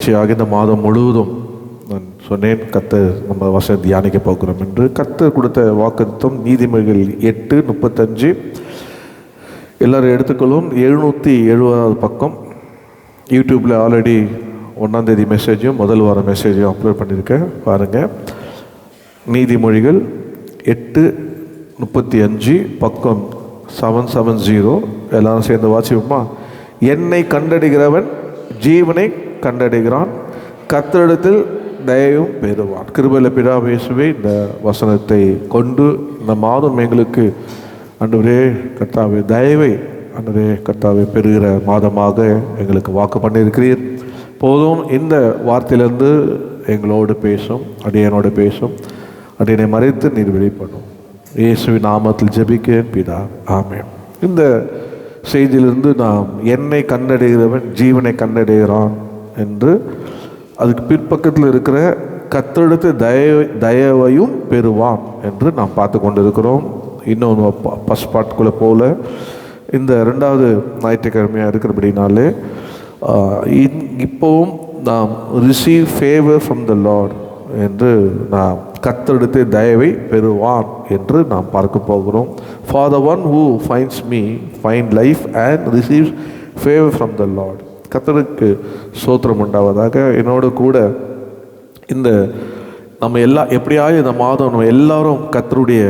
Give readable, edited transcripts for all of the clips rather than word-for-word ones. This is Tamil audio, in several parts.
தொடர்ச்சியாக இந்த மாதம் முழுவதும் நான் சொன்னேன், கர்த்தர் நம்ம வசனம் தியானிக்க போகிறோம் என்று. கர்த்தர் கொடுத்த வாக்குத்தத்தம் நீதிமொழிகள் 8:35. எல்லோரும் எடுத்துக்கொள்ளும். 770வது பக்கம். யூடியூப்பில் ஆல்ரெடி 1ஆம் தேதி மெசேஜும் முதல் வார மெசேஜையும் அப்லோட் பண்ணியிருக்கேன், பாருங்கள். நீதிமொழிகள் 8:35 பக்கம் 770. எல்லாரும் சேர்ந்து வாசிப்போமா? என்னை கண்டடைகிறவன் ஜீவனை கண்டடைகிறான், கர்த்தரிடத்தில் தயவும் பெறுவான். கிருபையுள்ள பிதாவே இயேசுவே, இந்த வசனத்தை கொண்டு இந்த மாதம் எங்களுக்கு ஆண்டவரே கர்த்தாவே தயவை ஆண்டவரே கர்த்தாவே பெறுகிற மாதமாக எங்களுக்கு வாக்கு பண்ணியிருக்கிறீர். போதும், இந்த வார்த்தையிலிருந்து எங்களோடு பேசும், அடியனோடு பேசும், அடியனை மறைத்து நீர் வெளிப்படும். இயேசுவின் நாமத்தில் ஜெபிக்கிறேன் பிதா, ஆமென். இந்த செய்தியிலிருந்து நாம் என்னை கண்டடைகிறவன் ஜீவனை கண்டடைகிறான் என்று, அதுக்கு பிற்பக்கத்தில் இருக்கிற கர்த்தரிடத்து தயவையும் பெறுவான் என்று நாம் பார்த்து கொண்டிருக்கிறோம். இன்னொன்று ஃபஸ்ட் பார்ட்டுக்குள்ளே போல இந்த 2வது ஞாயிற்றுக்கிழமையாக இருக்கிறபடினாலே இப்போவும் நாம் receive favour from the Lord என்று நாம் கர்த்தரிடத்து தயவை பெறுவான் என்று நாம் பார்க்க போகிறோம். For the one who finds me find life and receives favour from the Lord. கர்த்தருக்கு ஸ்தோத்திரம் உண்டாவதாக. என்னோடு கூட இந்த நம்ம எப்படியாவது இந்த மாதம் நம்ம எல்லாரும் கர்த்தருடைய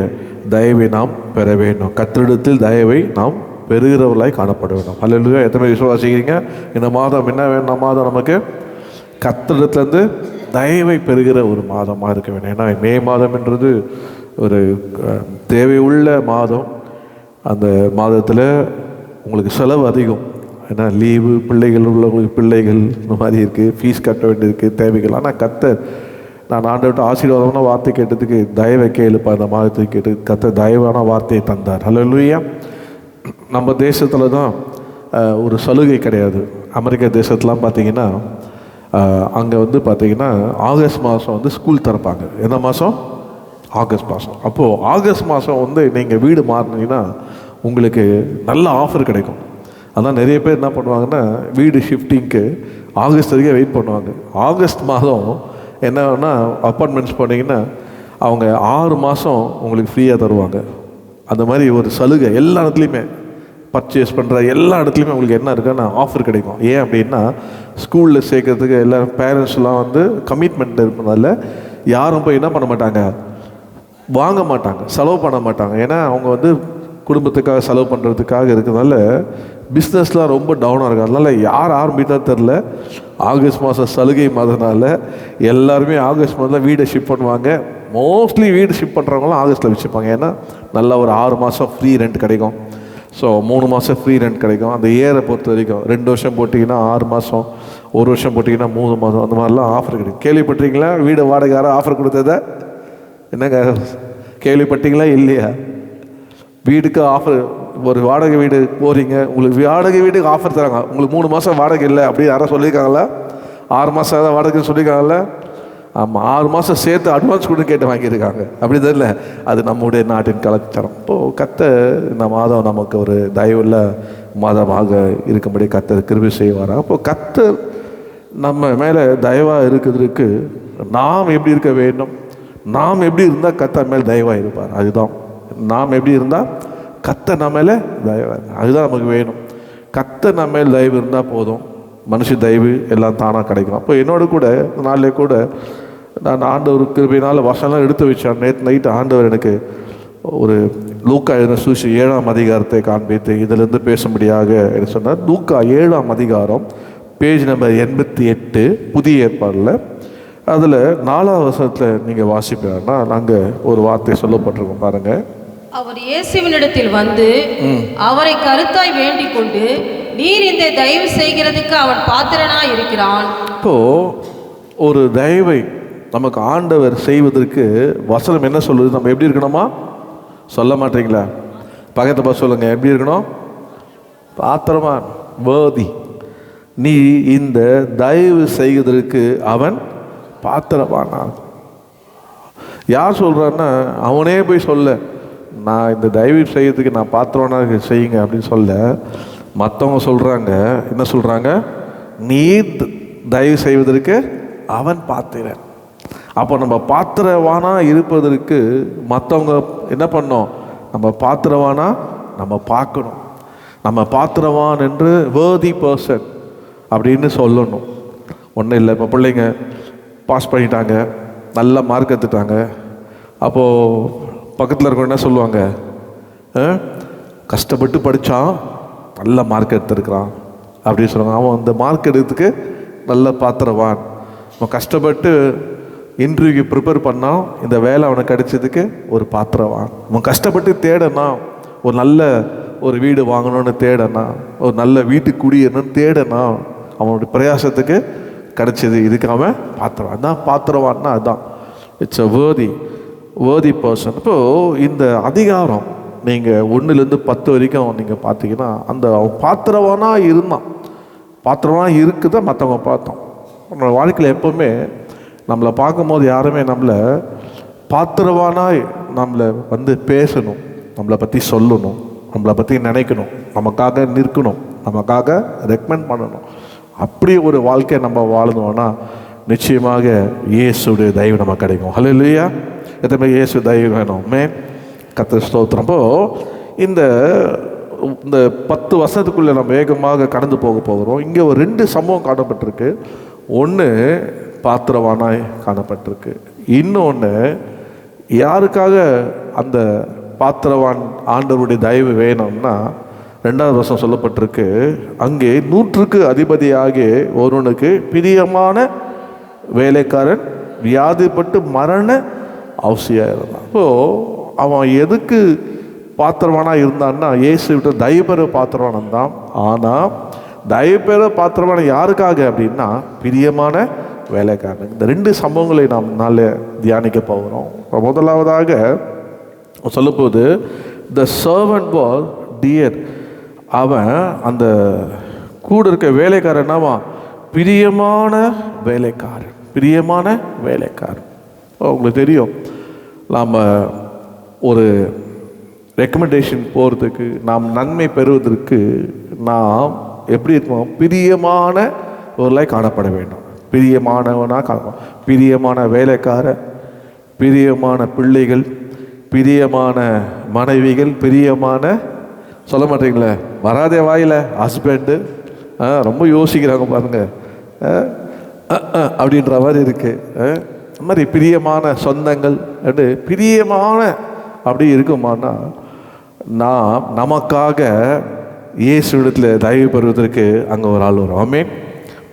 தயவை நாம் பெற வேண்டும். கர்த்தரிடத்தில் தயவை நாம் பெறுகிறவர்களாய் காணப்பட வேண்டும். அல்லேலூயா. எத்தனை விசுவாசிக்கிறீங்க? இந்த மாதம் என்ன வேணும்? இந்த மாதம் நமக்கு கர்த்தரிடத்துலேருந்து தயவை பெறுகிற ஒரு மாதமாக இருக்க வேண்டும். ஏன்னா மே மாதம் என்றது ஒரு தேவையுள்ள மாதம். அந்த மாதத்தில் உங்களுக்கு செலவு அதிகம். ஏன்னா லீவு, பிள்ளைகள் உள்ளவங்களுக்கு பிள்ளைகள் இந்த மாதிரி இருக்குது, ஃபீஸ் கட்ட வேண்டியிருக்கு, தேவைகள். ஆனால் கர்த்தர், நான் ஆண்டவர்கிட்ட ஆசீர்வாதமான வார்த்தை கேட்டதுக்கு தயவை கேளுப்பா இந்த மாதத்துக்கு கேட்டு கர்த்தர் தயவான வார்த்தையை தந்தார். அல்லேலூயா. நம்ம தேசத்தில் தான் ஒரு சலுகை கிடையாது. அமெரிக்க தேசத்துலாம் பார்த்திங்கன்னா அங்கே வந்து பார்த்திங்கன்னா ஆகஸ்ட் மாதம் வந்து ஸ்கூல் திறப்பாங்க. எந்த மாதம்? ஆகஸ்ட் மாதம். அப்போது ஆகஸ்ட் மாதம் வந்து நீங்கள் வீடு மாறினீங்கன்னா உங்களுக்கு நல்ல ஆஃபர் கிடைக்கும். அதான் நிறைய பேர் என்ன பண்ணுவாங்கன்னா வீடு ஷிஃப்டிங்க்கு ஆகஸ்ட் வரைக்கும் வெயிட் பண்ணுவாங்க. ஆகஸ்ட் மாதம் என்னன்னா அப்பார்ட்மெண்ட்ஸ் போனீங்கன்னா அவங்க 6 மாதம் உங்களுக்கு ஃப்ரீயாக தருவாங்க. அந்த மாதிரி ஒரு சலுகை எல்லா இடத்துலையுமே, பர்ச்சேஸ் பண்ணுற எல்லா இடத்துலையுமே உங்களுக்கு என்ன இருக்குன்னா ஆஃபர் கிடைக்கும். ஏன் அப்படின்னா ஸ்கூலில் சேர்க்கறதுக்கு எல்லோரும் பேரண்ட்ஸ்லாம் வந்து கமிட்மெண்ட் இருப்பதால யாரும் போய் என்ன பண்ண மாட்டாங்க, வாங்க மாட்டாங்க, செலவு பண்ண மாட்டாங்க. ஏன்னா அவங்க வந்து குடும்பத்துக்காக செலவு பண்ணுறதுக்காக இருக்கிறதுனால பிஸ்னஸ்லாம் ரொம்ப டவுனாக இருக்குது. அதனால் யார் ஆரம்பித்தா தெரில. ஆகஸ்ட் மாதம் சலுகை மாதனால எல்லாருமே ஆகஸ்ட் மாதம் வீடை ஷிஃப்ட் பண்ணுவாங்க. மோஸ்ட்லி வீடு ஷிஃப்ட் பண்ணுறவங்களாம் ஆகஸ்ட்டில் வச்சுப்பாங்க. ஏன்னா நல்லா ஒரு 6 மாதம் ஃப்ரீ ரெண்ட் கிடைக்கும். ஸோ 3 மாதம் ஃப்ரீ ரெண்ட் கிடைக்கும். அந்த இயரை பொறுத்த வரைக்கும் 2 வருஷம் போட்டிங்கன்னா 6 மாதம், 1 வருஷம் போட்டிங்கன்னா 3 மாதம், அந்த மாதிரிலாம் ஆஃபர் கிடைக்கும். கேள்விப்பட்டீங்களா? வீடு வாடகையார ஆஃபர் கொடுத்ததை என்னங்க கேள்விப்பட்டீங்களா இல்லையா? வீடுக்கு ஆஃபர், ஒரு வாடகை வீடு போகிறீங்க, உங்களுக்கு வாடகை வீட்டுக்கு ஆஃபர் தராங்க. உங்களுக்கு 3 மாதம் வாடகை இல்லை அப்படின்னு யாரும் சொல்லியிருக்காங்களா? 6 மாதம் தான் வாடகை சொல்லியிருக்காங்களா? ஆமாம், 6 மாதம் சேர்த்து அட்வான்ஸ் கூட கேட்டு வாங்கியிருக்காங்க. அப்படி தெரியல, அது நம்முடைய நாட்டின் கலாச்சாரம். இப்போது கர்த்தர் இந்த மாதம் நமக்கு ஒரு தயவுள்ள மாதமாக இருக்கும்படி கர்த்தர் கிருபை செய்வார். அப்போது கர்த்தர் நம்ம மேலே தயவாக இருக்கிறதுக்கு நாம் எப்படி இருக்க வேண்டும்? நாம் எப்படி இருந்தால் கர்த்தர் மேலே தயவாக இருப்பார். அதுதான், நாம் எப்படி இருந்தால் கர்த்தர் நம்ம மேலே தயவாக, அதுதான் நமக்கு வேணும். கர்த்தர் நம்ம மேலே தயவு இருந்தால் போதும், மனுஷ தயவு எல்லாம் தானாக கிடைக்கும். அப்போ என்னோட கூட நாளிலே கூட நான் ஆண்டவர் கிருபையினால் வசனம் எடுத்து வச்சேன். நேற்று நைட்டு ஆண்டவர் எனக்கு ஒரு லூக்கா எழுதின சுவிசேஷம் 7ஆம் அதிகாரத்தை காண்பித்து இதிலிருந்து பேசும்படியாக என்ன சொன்னார். லூக்கா 7ஆம் அதிகாரம் பேஜ் நம்பர் 88 புதிய ஏற்பாடில், அதில் 4ஆவது வசனத்தில் நீங்கள் வாசிப்பீங்கன்னா நாங்கள் ஒரு வார்த்தை சொல்லப்பட்டிருக்கோம் பாருங்கள். அவர் இயேசுவினிடத்தில் வந்து அவரை கருத்தாய் வேண்டிக் கொண்டு, நீர் இந்த தயவு செய்கிறதுக்கு அவன் பாத்திரனா இருக்கிறான். இப்போ ஒரு தயவை நமக்கு ஆண்டவர் செய்வதற்கு வசனம் என்ன சொல்லுது? நம்ம எப்படி இருக்கணுமா? சொல்ல மாட்டீங்களா? பக்கத்தை பார்த்து சொல்லுங்க, எப்படி இருக்கணும்? பாத்திரமா, வேதி. நீ இந்த தயவு செய்வதற்கு அவன் பாத்திரமானா. யார் சொல்றான்னா அவனே போய் சொல்ல, நான் இந்த தயவு செய்யறதுக்கு நான் பாத்திரம்னா செய்யுங்க அப்படின்னு சொல்ல, மற்றவங்க சொல்கிறாங்க. என்ன சொல்கிறாங்க? நீ தயவு செய்வதற்கு அவன் பாத்திரன். அப்போ நம்ம பாத்திரவானா இருப்பதற்கு மற்றவங்க என்ன பண்ணோம்? நம்ம பாத்திரவானா நம்ம பார்க்கணும். நம்ம பாத்திரவான் என்று worthy person அப்படின்னு சொல்லணும். ஒன்றும் இல்லை, இப்போ பிள்ளைங்க பாஸ் பண்ணிட்டாங்க, நல்ல மார்க் எடுத்துட்டாங்க. அப்போது பக்கத்தில் இருக்கவங்க என்ன சொல்லுவாங்க? கஷ்டப்பட்டு படித்தான், நல்ல மார்க் எடுத்துருக்கிறான் அப்படின்னு சொல்லுவாங்க. அவன் அந்த மார்க் எடுக்கிறதுக்கு நல்ல பாத்திரவான். அவன் கஷ்டப்பட்டு இன்டர்வியூக்கு ப்ரிப்பேர் பண்ணால் இந்த வேலை அவனுக்கு கிடைச்சதுக்கு ஒரு பாத்திரவான். அவன் கஷ்டப்பட்டு தேடனா, ஒரு நல்ல ஒரு வீடு வாங்கணும்னு தேடனா, ஒரு நல்ல வீட்டுக்கு குடியேறணும்னு தேடனா, அவனுடைய பிரயாசத்துக்கு கிடைச்சது. இதுக்கு அவன் பாத்திரவான். அதான் பாத்திரவான்னா அதுதான். It's a worthy person. இப்போது இந்த அதிகாரம் நீங்கள் 1லேருந்து 10 வரைக்கும் நீங்கள் பார்த்தீங்கன்னா அந்த அவன் பாத்திரவானாக இருந்தான். பாத்திரவானாக இருக்குத மற்றவங்க பார்த்தோம். நம்ம வாழ்க்கையில் எப்போவுமே நம்மளை பார்க்கும்போது யாருமே நம்மளை பாத்திரவானாய் நம்மளை வந்து பேசணும், நம்மளை பற்றி சொல்லணும், நம்மளை பற்றி நினைக்கணும், நமக்காக நிற்கணும், நமக்காக ரெக்கமெண்ட் பண்ணணும். அப்படி ஒரு வாழ்க்கையை நம்ம வாழ்ந்தோம்னா நிச்சயமாக இயேசுடைய தயவு நமக்கு கிடைக்கும். ஹல்லேலூயா! எத்தனை இயேசு தயவு வேணும்? கர்த்தர் ஸ்தோத்திரம். அப்போது இந்த 10 வருஷத்துக்குள்ளே நம்ம வேகமாக கடந்து போகிறோம். இங்கே ஒரு 2 சம்பவம் காணப்பட்டிருக்கு. ஒன்று பாத்திரவானாய் காணப்பட்டிருக்கு. இன்னொன்று யாருக்காக அந்த பாத்திரவான் ஆண்டவருடைய தயவு வேணும்னா 2வது வசனம் சொல்லப்பட்டிருக்கு. அங்கே 100க்கு அதிபதியாகிய ஒருவனுக்கு பிரியமான வேலைக்காரன் வியாதிப்பட்டு மரண அவசியம் இருந்தான். அப்போது அவன் எதுக்கு பாத்திரவானாக இருந்தான்னா இயேசு விட்டு தயவுபெற பாத்திரவானம் தான். ஆனால் தயவுபெற பாத்திரவான யாருக்காக அப்படின்னா பிரியமான வேலைக்காரன். இந்த 2 சம்பவங்களை நாம் நாளை தியானிக்க போகிறோம். இப்போ முதலாவதாக சொல்லும்போது த சர்வன்ட் வாஸ் டியர். அவன் அந்த கூட இருக்க வேலைக்காரன் அவன் பிரியமான வேலைக்காரன். பிரியமான வேலைக்காரன். உங்களுக்கு தெரியும், நாம் ஒரு ரெக்கமெண்டேஷன் போகிறதுக்கு, நாம் நன்மை பெறுவதற்கு நாம் எப்படி இருக்கோம்? பிரியமான ஒருவர்களாய் காணப்பட வேண்டும். பிரியமானவனாக காணப்படும். பிரியமான வேலைக்காரர், பிரியமான பிள்ளைகள், பிரியமான மனைவிகள், பிரியமான சொல்ல மாட்டீங்களே வராதே வாயில் ஹஸ்பண்டு. ரொம்ப யோசிக்கிறாங்க பாருங்க, அப்படின்ற மாதிரி இருக்கு. அது மாதிரி பிரியமான சொந்தங்கள் அப்படி பிரியமான அப்படி இருக்குமானா நாம் நமக்காக இயேசுவிடத்தில் தயவு பெறுவதற்கு அங்கே ஒரு ஆள் வரும். ஆமென்.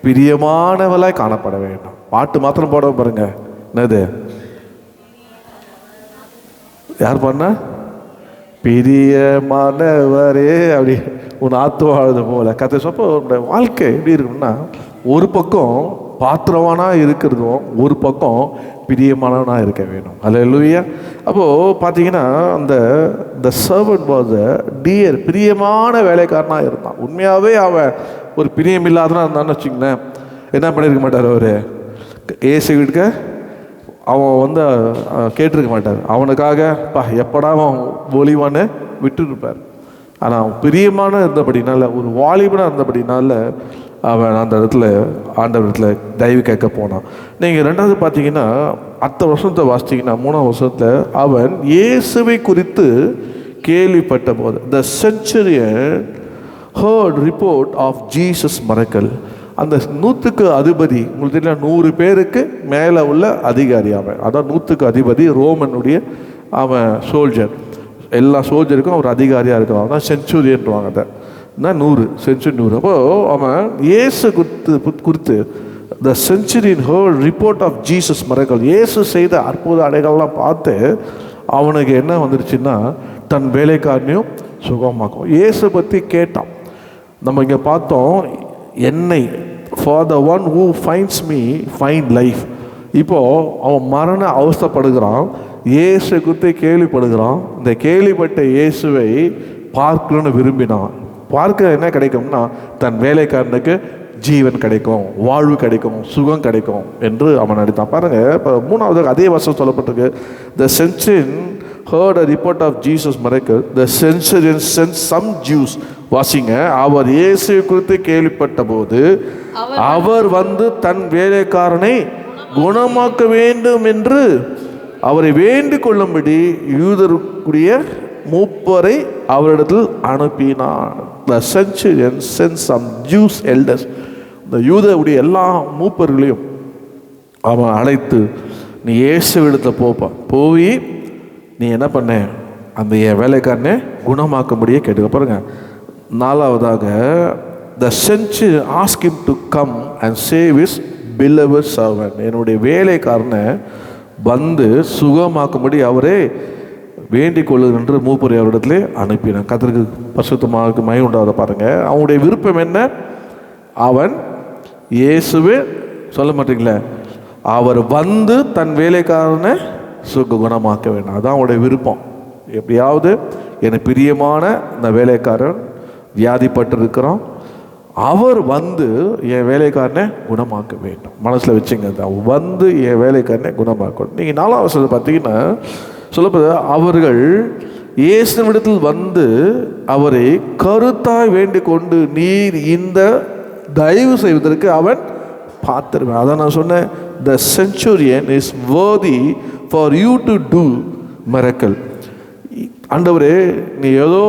பிரியமானவளாய் காணப்பட வேண்டும். பாட்டு மாத்திரம் போட பாருங்க, என்னது யார் பண்ண? பிரியமானவரே அப்படி உன் ஆத்துவாழ்வது போல கதை சொப்ப உன்னோட வாழ்க்கை எப்படி இருக்குன்னா ஒரு பக்கம் பாத்திரவானாக இருக்கிறதும் ஒரு பக்கம் பிரியமானவனாக இருக்க வேணும். ஹல்லேலூயா! அப்போது பார்த்தீங்கன்னா அந்த சர்வன்ட் வாஸ் a dear, பிரியமான வேலைக்காரனாக இருந்தான். உண்மையாகவே அவன் ஒரு பிரியம் இல்லாதனா இருந்தான்னு வச்சுங்களேன், என்ன பண்ணியிருக்க மாட்டார் அவர்? ஏசு வீட்டுக்கு அவன் கேட்டிருக்க மாட்டார். அவனுக்காக எப்படா அவன் ஒளிவான்னு விட்டுருப்பார். ஆனால் அவன் பிரியமான இருந்தபடினால, ஒரு வாலிபனாக இருந்தபடினால அவன் அந்த இடத்துல ஆண்டவரத்தில் தயவு கேட்க போனான். நீங்கள் 2வது பார்த்தீங்கன்னா அடுத்த வருஷத்தை வாசிச்சிங்கன்னா 3ஆம் வருஷத்தில் அவன் இயேசுவை குறித்து கேள்விப்பட்ட போது த centurion hurt report of Jesus மரக்கல். அந்த 100க்கு அதிபதி, உங்களுக்கு தெரியல, 100 பேருக்கு மேலே உள்ள அதிகாரி அவன். அதான் 100க்கு அதிபதி, ரோமனுடைய அவன் சோல்ஜர். எல்லா சோல்ஜருக்கும் அவர் அதிகாரியாக இருக்கிறான். அதான் சென்ச்சுரியன்வாங்க. அதை 100 சென்ச்சுரி 100. அப்போது அவன் இயேசு குறித்து த centurion hurt report of Jesus மரக்கல். இயேசு செய்த அற்புத அடைகள்லாம் பார்த்து அவனுக்கு என்ன வந்துருச்சுன்னா தன் வேலைக்காரனையும் சுகமாக்கும். இயேசு பற்றி கேட்டான். நம்ம இங்கே பார்த்தோம், என்னை for the one who finds me find life. இப்போது அவன் மரண அவஸ்தைப்படுகிறான், இயேசு குறித்து கேள்விப்படுகிறான். இந்த கேள்விப்பட்ட இயேசுவை பார்க்கணும்னு விரும்பினான். பார்க்க என்ன கிடைக்கும்னா தன் வேலைக்காரனுக்கு ஜீவன் கிடைக்கும், வாழ்வு கிடைக்கும், சுகம் கிடைக்கும் என்று அவன் நடித்தான். பாருங்க, இப்போ 3வது அதே வருஷம் சொல்லப்பட்டிருக்கு. த centurion heard a report of Jesus' miracle. The centurion sent some Jews வாசிங்க. அவர் இயேசு குறித்து கேள்விப்பட்ட போது அவர் வந்து தன் வேலைக்காரனை குணமாக்க வேண்டும் என்று அவரை வேண்டிக் கொள்ளும்படி யூதருடைய மூப்பரை அவரிடத்தில் அனுப்பினார். The centurion sent some Jews elders. இந்த யூதருடைய எல்லா மூப்பர்களையும் அவன் அழைத்து, நீ இயேசுவிடத்தில் போப்பா, போய் நீ என்ன பண்ண, அந்த என் வேலைக்காரனை குணமாக்கும்படியே கேட்டுக்க. பாருங்க, நாலாவதாக, the centurion asked him to come and save his beloved servant. என்னுடைய வேலைக்காரனை வந்து சுகமாக்கும்படி அவரே வேண்டிக் கொள்ளுது என்று மூப்பரை அவரிடத்திலே அனுப்பினான். கர்த்தருக்கு பரிசுத்தமாக மகிமை உண்டாவதை பாருங்க. அவனுடைய விருப்பம் என்ன? அவன் இயேசுவே சொல்ல மாட்டீங்களே, அவர் வந்து தன் வேலைக்காரனை குணமாக்க வேண்டும். அதான் அவனுடைய விருப்பம். எப்படியாவது எனக்கு பிரியமான இந்த வேலைக்காரன் வியாதிப்பட்டு இருக்கிறான், அவர் வந்து என் வேலைக்காரனை குணமாக்க வேண்டும். மனசில் வச்சுங்க, வந்து என் வேலைக்காரனை குணமாக்கணும். நீங்கள் 4ஆம் வசனத்தை பார்த்தீங்கன்னா சொல்லப்படுது, அவர்கள் இயேசுவிடத்தில் வந்து அவரை கருத்தாய் வேண்டிக் கொண்டு, நீர் இந்த தயவு செய்வதற்கு அவன் பார்த்துருவேன். அதான் நான் சொன்னேன், the centurion is worthy for you to do miracle. ஆண்டவரே, நீ ஏதோ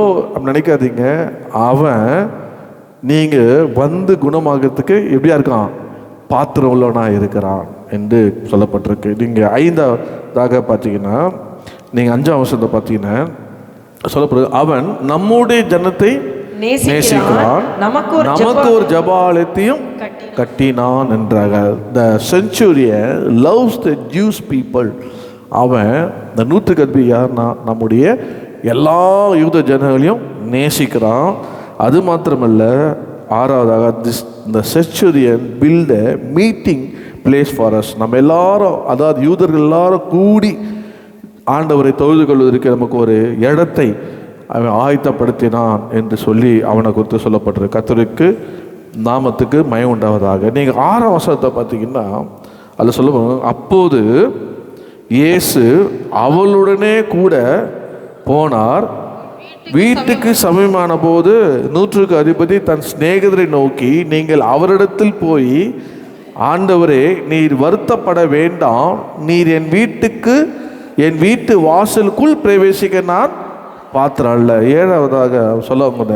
நினைக்காதீங்க, அவன் நீங்கள் வந்து குணமாகிறதுக்கு எப்படியா இருக்கான், பாத்திரம் உள்ளவனா இருக்கிறான் என்று சொல்லப்பட்டிருக்கு. நீங்கள் 5ஆவதாக பார்த்தீங்கன்னா, நீங்கள் 5ஆம் வசனத்தை பார்த்தீங்கன்னா சொல்லப்படுது, அவன் நம்முடைய ஜனத்தை நேசிக்கிறான், நமக்கு ஒரு ஜபாலயத்தையும் கட்டினான் என்றார்கள். The centurion loves the Jewish people. அவன் இந்த நூற்றுக்கதிபதி யாருன்னா நம்முடைய எல்லா யூத ஜனங்களையும் நேசிக்கிறான். அது மாத்திரமல்ல, 6ஆவதாக, the centurion build a meeting place for us. நம்ம எல்லாரும், அதாவது யூதர்கள் எல்லாரும் கூடி ஆண்டவரை தொழுது கொள்வதற்கு நமக்கு ஒரு இடத்தை அவன் ஆயத்தப்படுத்தினான் என்று சொல்லி அவனை குறித்து சொல்லப்பட்டிருக்கு. கர்த்தருக்கு நாமத்துக்கு மகிமை உண்டாவதாக. நீங்கள் 6ஆம் வசனத்தை பார்த்தீங்கன்னா அதில் சொல்ல, அப்போது இயேசு அவளுடனே கூட போனார். வீட்டுக்கு சமயமான போது நூற்றுக்கு அதிபதி தன் சிநேகிதரை நோக்கி, நீங்கள் அவரிடத்தில் போய், ஆண்டவரே, நீர் வருத்தப்பட வேண்டாம், நீர் என் வீட்டு வாசலுக்குள் பிரவேசிக்க நான் பாத்திரம் அல்ல. 7ஆவதாக சொல்லுவாங்க,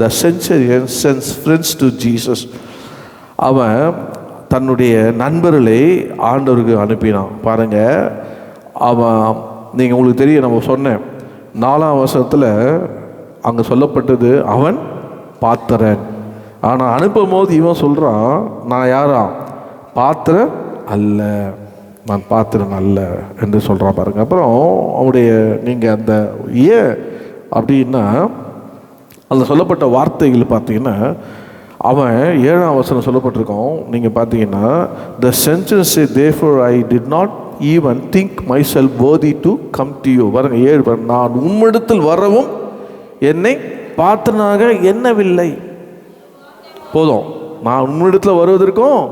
the centurion sends friends to Jesus. அவன் தன்னுடைய நண்பர்களை ஆண்டவருக்கு அனுப்பினான். பாருங்க, அவன், நீங்கள் உங்களுக்கு தெரியும், நம்ம சொன்னேன் 4ஆம் வசனத்தில் அங்கே சொல்லப்பட்டது அவன் பாத்திரன். ஆனால் அனுப்பும் போது இவன் சொல்கிறான், நான் யாரா, பாத்திரன் அல்ல, நான் பாத்திரன் அல்ல என்று சொல்கிறான். பாருங்க. அப்புறம் அவனுடைய, நீங்கள் அந்த ஏன் அப்படின்னா அதில் சொல்லப்பட்ட வார்த்தைகள் பார்த்தீங்கன்னா, அவன் 7ஆம் வசனம் சொல்லப்பட்டிருக்கோம். நீங்கள் பார்த்தீங்கன்னா, the centurion said, therefore I did not even think myself worthy to come to you. பாருங்க, 7, நான் உம்மிடத்தில் வரவும் என்னை பாத்திரனாக எண்ணவில்லை. போதும், நான் உம்மிடத்தில் வருவதற்கும்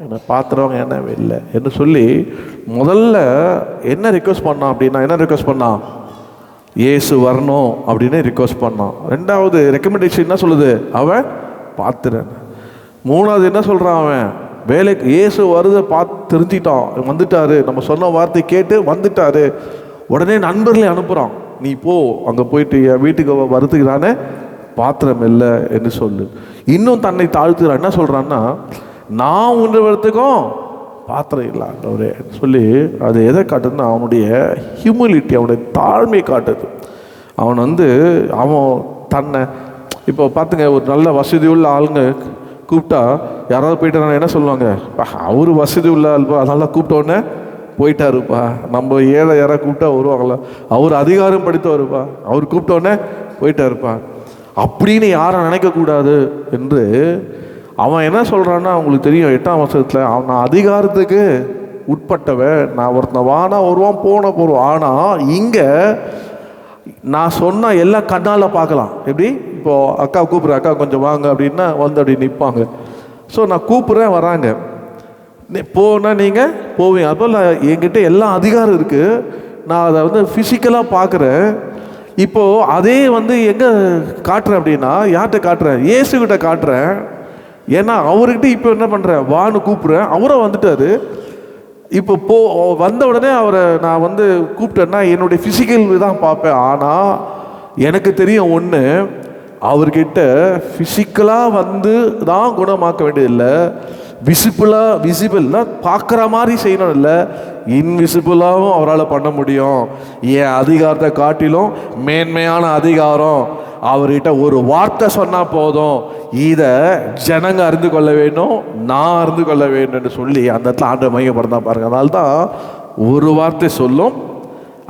என்னை பாத்திரம் எண்ணவில்லை என்று சொல்லி முதல்ல என்ன ரிக்வெஸ்ட் பண்ணான் அப்படின்னா, என்ன ரிக்வெஸ்ட் பண்ணான், இயேசு வரணும் அப்படின்னு ரிக்வெஸ்ட் பண்ணான். 2வது ரெக்கமெண்டேஷன் என்ன சொல்லுது, அவன் பாத்திரன். 3வது என்ன சொல்கிறான், அவன் வேலைக்கு இயேசு வருதை பார்த்து தெரிஞ்சிட்டான், வந்துட்டாரு, நம்ம சொன்ன வார்த்தை கேட்டு வந்துட்டாரு. உடனே நண்பர்களை அனுப்புகிறான், நீ போ, அங்கே போயிட்டு என் வீட்டுக்கு வருத்துக்கிறானே பாத்திரம் இல்லை என்று சொல்லு. இன்னும் தன்னை தாழ்த்துக்கிறான். என்ன சொல்கிறான்னா, நான் உன்ற வரத்துக்கும் பாத்திரம் இல்லாண்டவரே சொல்லி. அது எதை காட்டுதுன்னா, அவனுடைய ஹியூமிலிட்டி, அவனுடைய தாழ்மை காட்டுது. அவன் வந்து அவன் தன்னை, இப்போ பார்த்துங்க, ஒரு நல்ல வசதி உள்ள ஆளுங்க கூப்பிட்டா யாராவது போயிட்டு என்ன சொல்லுவாங்க, அவர் வசதி உள்ள ஆள்ப்பா, அதெல்லாம் கூப்பிட்டோன்னே போயிட்டாருப்பா. நம்ம ஏழை யாராவது கூப்பிட்டா வருவாங்களா, அவர் அதிகாரம் படித்தவருப்பா, அவர் கூப்பிட்டோன்னே போயிட்டாருப்பா அப்படின்னு யாரும் நினைக்கக்கூடாது என்று அவன் என்ன சொல்கிறான்னா, அவங்களுக்கு தெரியும் 8ஆம் வசனத்தில், அவன் அதிகாரத்துக்கு உட்பட்டவன், நான் ஒருத்தன் வானா வருவான், போடுவான். ஆனால் இங்கே நான் சொன்ன எல்லாம் கண்ணால் பார்க்கலாம். எப்படி, இப்போது அக்கா கூப்பிட்றேன், அக்கா கொஞ்சம் வாங்க அப்படின்னா வந்து அப்படி நிற்பாங்க. ஸோ நான் கூப்பிட்றேன், வராங்க, போனால் நீங்கள் போவீங்க. அப்போ என்கிட்ட எல்லா அதிகாரம் இருக்குது, நான் அதை வந்து ஃபிசிக்கலாக பார்க்குறேன். இப்போது அதே வந்து எங்கே காட்டுறேன் அப்படின்னா, யார்கிட்ட காட்டுறேன்? இயேசுகிட்ட காட்டுறேன். ஏன்னா அவர்கிட்ட இப்போ என்ன பண்ணுறேன், வான்னு கூப்பிட்றேன். அவரும் வந்துட்டார். இப்போ வந்த உடனே அவரை நான் வந்து கூப்பிட்டேன்னா என்னுடைய ஃபிசிக்கல் தான் பார்ப்பேன். ஆனால் எனக்கு தெரியும் ஒன்று, அவர்கிட்ட ஃபிசிக்கலாக வந்து தான் குணமாக்க வேண்டியதில்லை, விசிபிளாக பார்க்குற மாதிரி செய்யணும் இல்லை, இன்விசிபிளாகவும் அவரால் பண்ண முடியும். என் அதிகாரத்தை காட்டிலும் மேன்மையான அதிகாரம் அவர்கிட்ட ஒரு வார்த்தை சொன்னால் போதும், இதை ஜனங்க அறிந்து கொள்ள வேண்டும், நான் அறிந்து கொள்ள வேண்டும் என்று சொல்லி அந்த இடத்துல ஆண்டவர் மையப்படுத்தா பாருங்க. அதனால்தான் ஒரு வார்த்தை சொல்லும்,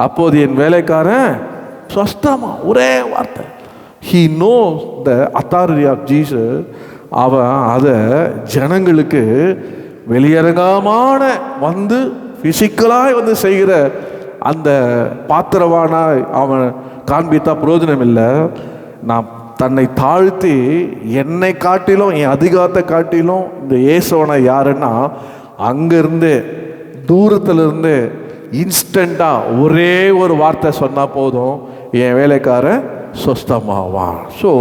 அப்போது என் வேலைக்காரன் சொஸ்தமா, ஒரே வார்த்தை. He knows the authority of Jesus. அவன் அதை ஜனங்களுக்கு வெளியரங்கமான வந்து ஃபிசிக்கலாக வந்து செய்கிற அந்த பாத்திரவானாய் அவன் காண்பித்தா பிரயோஜனம் இல்லை. நான் தன்னை தாழ்த்தி என்னை காட்டிலும் என் அதிகாரத்தை காட்டிலும் இந்த இயேசுவனை யாருன்னா அங்கேருந்து தூரத்திலிருந்து இன்ஸ்டண்ட்டாக ஒரே ஒரு வார்த்தை சொன்னால் போதும், என் வேலைக்காரன் சொஸ்தமாவான். So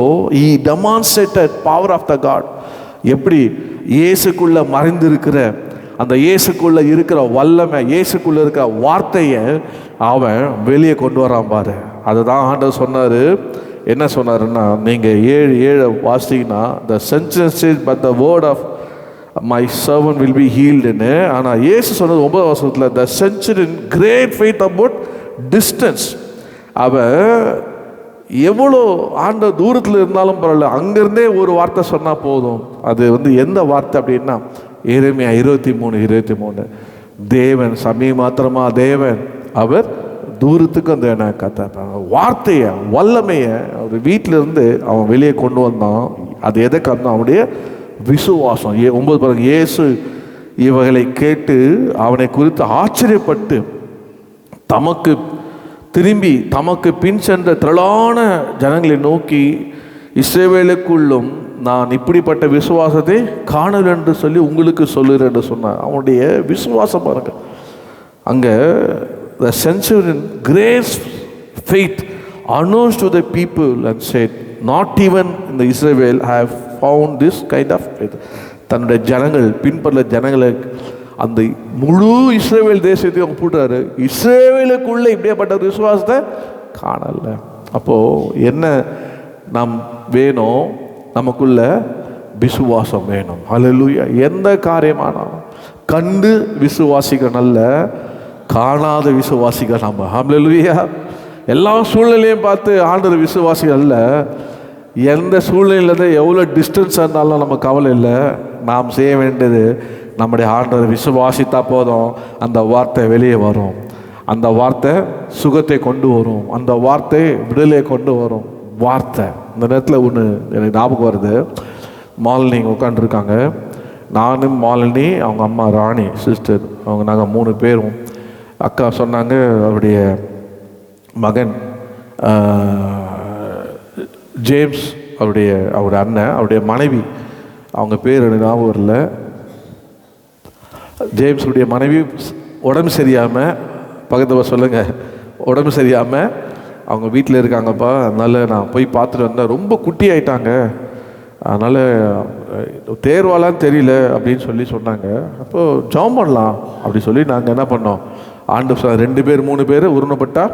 he demonstrated power of the God. எப்படி இயேசுக்குள்ளே மறைந்திருக்கிற அந்த இயேசுக்குள்ளே இருக்கிற வல்லமை, இயேசுக்குள்ளே இருக்கிற வார்த்தையை அவன் வெளியே கொண்டு வரான் பாரு. அதுதான் ஆண்டவர் சொன்னார். என்ன சொன்னாருன்னா, நீங்கள் 7:7 வாசிங்கன்னா, the sentence but the word of my servant will be ஹீல்டுன்னு. ஆனால் இயேசு சொன்னது 9 வருஷத்தில், the centurion great faith about distance. அவன் எவ்வளோ ஆண்ட தூரத்தில் இருந்தாலும் பரவாயில்ல, அங்கேருந்தே ஒரு வார்த்தை சொன்னால் போதும். அது வந்து எந்த வார்த்தை அப்படின்னா, எரேமியா 23:23, தேவன் சமீபமாத்திரமா தேவன், அவர் தூரத்துக்கு அந்த என்ன கத்தாங்க வார்த்தையை, வல்லமையை அவர் வீட்டிலிருந்து அவன் வெளியே கொண்டு வந்தான். அது எதை காரணம்? அவனுடைய விசுவாசம். 9 பாருங்க, இயேசு இவைகளை கேட்டு அவனை குறித்து ஆச்சரியப்பட்டு தமக்கு பின் சென்ற திரளான ஜனங்களை நோக்கி, இஸ்ரவேலுக்குள்ளும் நான் இப்படிப்பட்ட விசுவாசத்தை காணல் என்று சொல்லி உங்களுக்கு சொல்லுறேன் என்று சொன்னான். அவனுடைய விசுவாசம் பாருங்க. அங்கே the centurion grace faith announced to the people and said, not even in the Israel have found this kind of faith. தன்னுடைய ஜனங்கள் பின்பற்ற ஜனங்களை அந்த முழு இஸ்ரவேல் தேசத்தையும் அவங்க போட்டாரு, இஸ்ரவேலுக்குள்ளே இப்படியாப்பட்ட விசுவாசத்தை காணல. அப்போது என்ன நாம் வேணும்? நமக்குள்ள விசுவாசம் வேணும். ஹல்லேலூயா. எந்த காரியமானாலும் கண்டு விசுவாசிகள் அல்ல, காணாத விசுவாசிகள் நம்ம. ஹல்லேலூயா. எல்லா சூழ்நிலையும் பார்த்து ஆண்டவர் விசுவாசிகள் அல்ல. எந்த சூழ்நிலையில் எவ்வளோ டிஸ்டன்ஸாக இருந்தாலும் நம்ம கவலை இல்லை. நாம் செய்ய வேண்டியது, நம்முடைய ஆண்டவர் விசுவாசித்தா போதும், அந்த வார்த்தை வெளியே வரும். அந்த வார்த்தை சுகத்தை கொண்டு வரும், அந்த வார்த்தை விடுதலையை கொண்டு வரும். வார்த்தை இந்த நேரத்தில் ஒன்று எனக்கு ஞாபகம் வருது. மாலினி உட்காந்துருக்காங்க, நானும் மாலினி, அவங்க அம்மா ராணி சிஸ்டர், அவங்க நாங்கள் 3 பேரும். அக்கா சொன்னாங்க, அவருடைய மகன் ஜேம்ஸ், அவருடைய அண்ணன், அவருடைய மனைவி, அவங்க பேர் எனக்கு ஞாபகம் வரல, ஜேம்ஸுடைய மனைவி உடம்பு சரியாமல், பக்கத்தில் சொல்லுங்கள், உடம்பு சரியாமல் அவங்க வீட்டில் இருக்காங்கப்பா, அதனால் நான் போய் பார்த்துட்டு வந்தேன். ரொம்ப குட்டி ஆயிட்டாங்க, அதனால் தேர்வாலான்னு தெரியல அப்படின்னு சொல்லி சொன்னாங்க. அப்போது ஜெபம் பண்ணலாம் அப்படி சொல்லி நாங்கள் என்ன பண்ணோம், ஆண்டவர் 2 பேர் 3 பேர் உருணப்பட்டா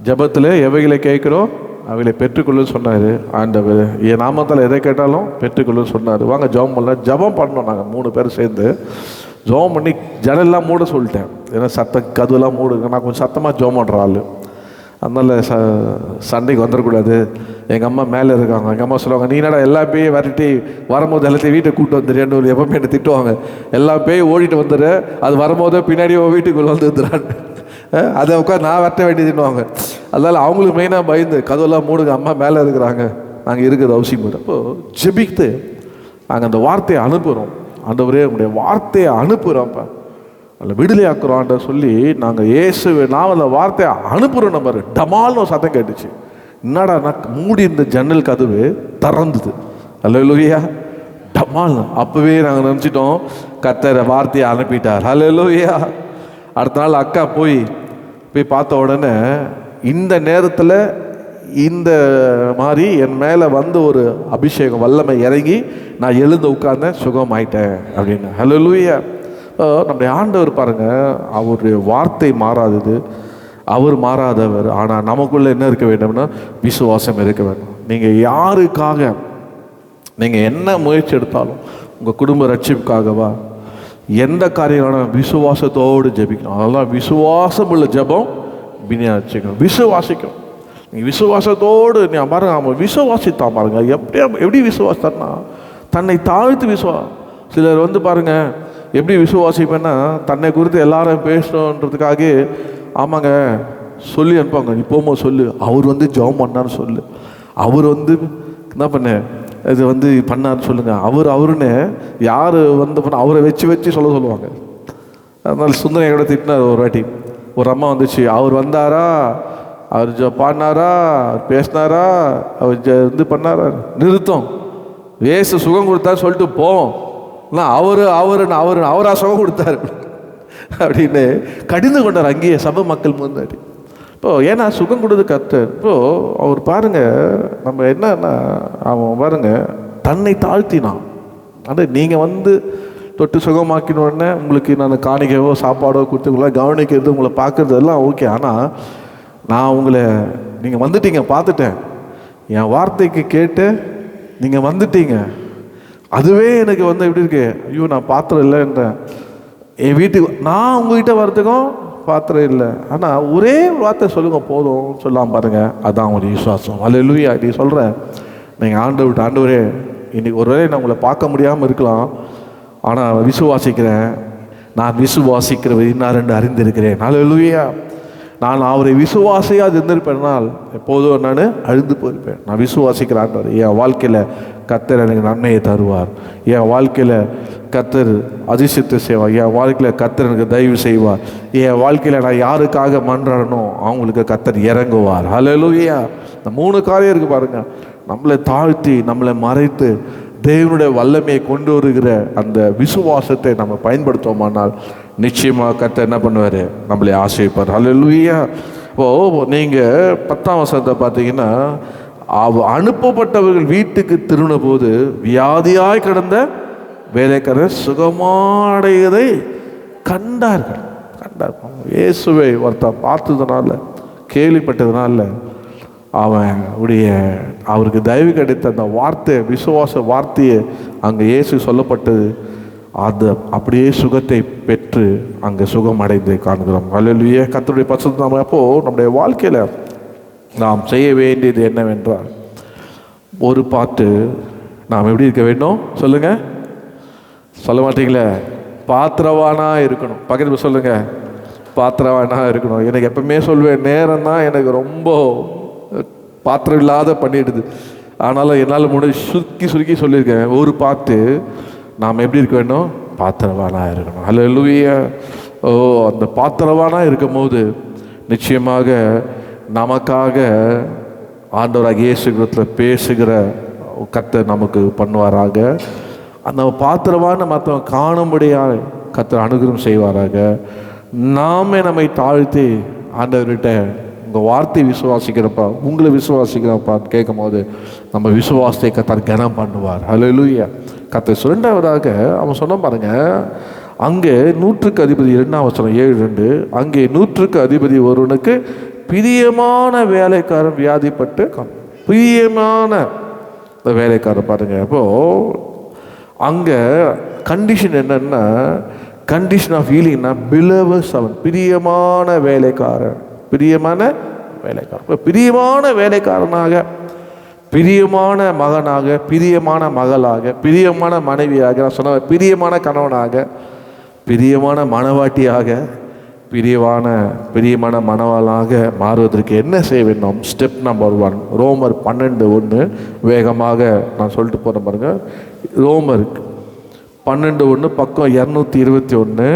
ஜபத்தில் எவைகளை கேட்குறோம் அவைகளை பெற்றுக்கொள்ளு சொன்னார். ஆண்டவர் என் நாமத்தால் எதை கேட்டாலும் பெற்றுக்கொள்ளு சொன்னார். வாங்க ஜெபம் பண்ணலாம். ஜெபம் பண்ணோம் நாங்கள் 3 பேர் சேர்ந்து. ஜெபம் பண்ணி ஜன்னல்லாம் மூட சொல்லிட்டேன். ஏன்னா கதவுலாம் மூடுங்க, நான் கொஞ்சம் சத்தமாக ஜெபம் பண்ணுற ஆள், அதனால் சண்டைக்கு வந்துடக்கூடாது. எங்கள் அம்மா மேலே இருக்காங்க, எங்கள் அம்மா சொல்லுவாங்க, நீ என்னடா எல்லா பேயும் வரட்டி வரும்போது எல்லாத்தையும் வீட்டை கூப்பிட்டு வந்துடுறேன்னு எப்பவுமே என்னை திட்டுவாங்க. எல்லா பேயும் ஓடிட்டு வந்துடுற, அது வரும்போது பின்னாடி வீட்டுக்குள்ளே வந்துடுறான்னு அதை உட்காந்து நான் வரட்ட வேண்டியதுன்னுவாங்க. அதனால் அவங்களுக்கு மெயினாக பயந்து கதவெல்லாம் மூடுங்க, அம்மா மேலே இருக்கிறாங்க, நாங்கள் இருக்கிறது அவசியம் இல்லை. அப்போது ஜெபித்து நாங்கள் அந்த வார்த்தையை அனுப்புகிறோம். ஆண்டவரே உங்களுடைய வார்த்தையை அனுப்புகிறோம்ப்பா, அதில் விடுதலை ஆக்குறோன்ற சொல்லி நாங்கள் இயேசுவை நான் அந்த வார்த்தையை அனுப்புகிறோம். நம்பர் டமால்னு ஒரு சத்தம் கேட்டுச்சு. என்னடா நான் மூடி இந்த ஜன்னல் கதவு திறந்துது. அல்லேலூயா. டமால். அப்போவே நாங்கள் நினச்சிட்டோம் கர்த்தர் வார்த்தையை அனுப்பிட்டார். அல்லேலூயா. அடுத்த நாள் அக்கா போய் பார்த்த உடனே இந்த நேரத்தில் இந்த மாதிரி என் மேலே வந்து ஒரு அபிஷேகம் வல்லமை இறங்கி நான் எழுந்து உட்கார்ந்தேன், சுகமாயிட்டேன் அப்படின்னு. ஹல்லேலூயா. நம்முடைய ஆண்டவர் பாருங்க, அவருடைய வார்த்தை மாறாதது, அவர் மாறாதவர். ஆனால் நமக்குள்ளே என்ன இருக்க வேண்டும்னா விசுவாசம் இருக்க வேண்டும். நீங்கள் யாருக்காக நீங்கள் என்ன முயற்சி எடுத்தாலும், உங்கள் குடும்ப ரட்சிப்புக்காகவா, எந்த காரியமான விசுவாசத்தோடு ஜெபிக்கணும். அதெல்லாம் விசுவாசம் உள்ள ஜெபம் பின்னாச்சுக்கணும். விசுவாசிக்கணும். நீங்கள் விசுவாசத்தோடு நீ பாருங்க, அவன் விசுவாசித்தான் பாருங்க. எப்படி விசுவாசித்தார்னா தன்னை தாழ்த்து சிலர் வந்து பாருங்க எப்படி விசுவாசிப்பேன்னா, தன்னை குறித்து எல்லாரும் பேசணுன்றதுக்காக ஆமாங்க சொல்லி அனுப்பாங்க, நீ போகும்போது சொல்லு, அவர் வந்து ஜெபம் பண்ணான்னு சொல்லு, அவர் வந்து என்ன பண்ண இது வந்து பண்ணார்னு சொல்லுங்கள், அவருன்னு யார் வந்து பண்ண அவரை வச்சு சொல்லுவாங்க. அதனால சுந்தரையோட திட்டினார் ஒரு வாட்டி. ஒரு அம்மா வந்துச்சு, அவர் வந்தாரா, அவர் பாடினாரா, அவர் பேசினாரா, அவர் இது பண்ணாரா, நிறுத்தம், ஏசு சுகம் கொடுத்தாரு சொல்லிட்டு போவோம், இல்லை அவரா சுகம் கொடுத்தாரு அப்படின்னு கடிந்து கொண்டார் அங்கேயே சபை மக்கள் முன்னாடி. இப்போது ஏன்னா சுகம் கொடுத்து கர்த்தர். இப்போது அவர் பாருங்கள், நம்ம என்னன்னா அவன் பாருங்கள் தன்னை தாழ்த்தினான். ஆனால் நீங்கள் வந்து தொட்டு சுகமாக்கினோடனே உங்களுக்கு நான் காணிக்கையோ சாப்பாடோ கொடுத்துக்கலாம் கவனிக்கிறது, உங்களை பார்க்குறது எல்லாம் ஓகே. ஆனால் நான் உங்களை நீங்கள் வந்துட்டீங்க, பார்த்துட்டேன், என் வார்த்தைக்கு கேட்டு நீங்கள் வந்துட்டீங்க, அதுவே எனக்கு வந்து எப்படி இருக்கு, ஐயோ நான் பாத்திரம் இல்லைன்றேன், என் வீட்டுக்கு நான் உங்ககிட்ட வர்றதுக்கும் பாத்திரம் இல்லை, ஆனால் ஒரே வார்த்தை சொல்லுங்கள் போதும் சொல்லாமல் பாருங்கள், அதுதான் ஒரு விசுவாசம். அல்லேலூயா. நீ சொல்கிறேன், நீங்கள் ஆண்டவரே இன்னைக்கு ஒருவேளை நான் உங்களை பார்க்க முடியாமல் இருக்கலாம், ஆனால் விசுவாசிக்கிறேன், நான் விசுவாசிக்கிறவர் இன்னாரென்று அறிந்திருக்கிறேன். அல்லேலூயா. நான் அவரை விசுவாசியாக இருந்திருப்பேனால் எப்போதும் நான் அழிந்து போயிருப்பேன். நான் விசுவாசிக்கிறேன், என் வாழ்க்கையில் கர்த்தர் எனக்கு நன்மையை தருவார், என் வாழ்க்கையில் கர்த்தர் அதிசயத்தை செய்வார், என் வாழ்க்கையில் கர்த்தர் எனக்கு தயவு செய்வார், என் வாழ்க்கையில் நான் யாருக்காக மன்றாடணும் அவங்களுக்கு கர்த்தர் இறங்குவார். அல்லேலூயா. இந்த 3 காரியம் இருக்குது பாருங்கள். நம்மளை தாழ்த்தி நம்மளை மறைத்து தேவனுடைய வல்லமையை கொண்டு வருகிற அந்த விசுவாசத்தை நம்ம பயன்படுத்துவோமானால் நிச்சயமாக கர்த்தர் என்ன பண்ணுவார், நம்மளை ஆசைப்பார். அல்லேலூயா. இப்போது நீங்கள் 10ஆம் வசனத்தை பார்த்தீங்கன்னா, அனுப்பப்பட்டவர்கள் வீட்டுக்கு திரும்பின போது வியாதியாய் கிடந்த வேலைக்காரர் சுகமாடையதை கண்டார்கள். இயேசுவை ஒருத்தன் பார்த்ததுனால கேள்விப்பட்டதுனால அவருக்கு தயவு கிடைத்த அந்த வார்த்தை, விசுவாச வார்த்தையை அங்கே இயேசு சொல்லப்பட்டது, அது அப்படியே சுகத்தை பெற்று அங்கே சுகம் அடைந்து காண்கிறோம். அல்லேலூயா. கர்த்தருடைய பரிசுத்த நாமம். அப்போது நம்முடைய வாழ்க்கையில் நாம் செய்ய வேண்டியது என்னவென்றால், ஒரு பாட்டு நாம் எப்படி இருக்க வேண்டும் சொல்லுங்கள், சொல்ல மாட்டீங்களே, பாத்திரவானா இருக்கணும். பக்கத்தில் சொல்லுங்கள், பாத்திரவானா இருக்கணும். எனக்கு எப்பவுமே சொல்வேன், நேரம் தான் எனக்கு ரொம்ப பாத்திரம் இல்லாத பண்ணிடுது, ஆனாலும் என்னால் சுருக்கி சொல்லியிருக்கேன். ஒரு பாட்டு நாம் எப்படி இருக்க வேண்டும், பாத்திரவானா இருக்கணும். அல்லேலூயா. அந்த பாத்திரவானா இருக்கும் போது நிச்சயமாக நமக்காக ஆண்டவராக இயேசு கிறிஸ்துவின் பேசுகிற கர்த்தர் நமக்கு பண்ணுவாராக. அந்த பாத்திரமான மற்றவங்க காணும்படியாக கர்த்தர் அனுகிரகம் செய்வாராக. நாமே நம்மை தாழ்த்தி ஆண்டவர்கிட்ட உங்கள் வார்த்தை விசுவாசிக்கிறப்பா, உங்களை விசுவாசிக்கிறப்பான்னு கேட்கும் போது நம்ம விசுவாசத்தை கர்த்தர் கனம் பண்ணுவார். அல்லேலூயா. கர்த்தர் 2வதாக அவன் சொன்ன பாருங்க, அங்கே 100க்கு அதிபதி 2ஆம் வசனம் 7:2, அங்கே 100க்கு அதிபதி ஒருவனுக்கு பிரியமான வேலைக்காரன் வியாதிப்பட்டு, பிரியமான வேலைக்காரன் பாருங்க. அப்போது அங்கே கண்டிஷன் என்னன்னா, கண்டிஷன் ஆஃப் ஹீலிங்னா பிலவஸ், அவன் பிரியமான வேலைக்காரன், பிரியமான வேலைக்காரன். இப்போ பிரியமான வேலைக்காரனாக, பிரியமான மகனாக, பிரியமான மகளாக, பிரியமான மனைவியாக, நான் சொன்ன பிரியமான கணவனாக, பிரியமான மனவாட்டியாக, பிரியமான மனவாளாக மாறுவதற்கு என்ன செய்ய வேண்டும்? ஸ்டெப் நம்பர் 1, ரோமர் 12:1. வேகமாக நான் சொல்லிட்டு போகிறேன் பாருங்க. ரோமர் 12:1 பக்கம் 221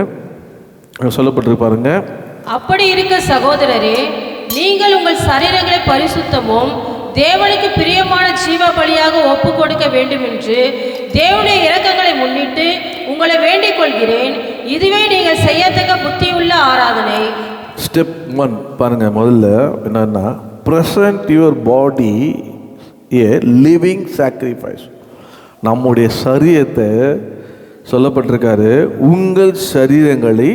சொல்லப்பட்டிருக்கு பாருங்க. அப்படி இருக்க சகோதரரே, நீங்கள் உங்கள் சரீரங்களை பரிசுத்தமும் தேவனுக்கு பிரியமான ஜீவ பலியாக ஒப்பு கொடுக்க வேண்டும் என்று தேவனுடைய இரக்கங்களை முன்னிட்டு உங்களை வேண்டிக் கொள்கிறேன். இதுவே நீங்கள் செய்யத்தக்க புத்தியுள்ள ஆராதனை. ஸ்டெப் 1 பாருங்க. முதல்ல என்னன்னா, present your body a living sacrifice. நம்முடைய சரீரத்தை சொல்லப்பட்டிருக்காரு, உங்கள் சரீரங்களை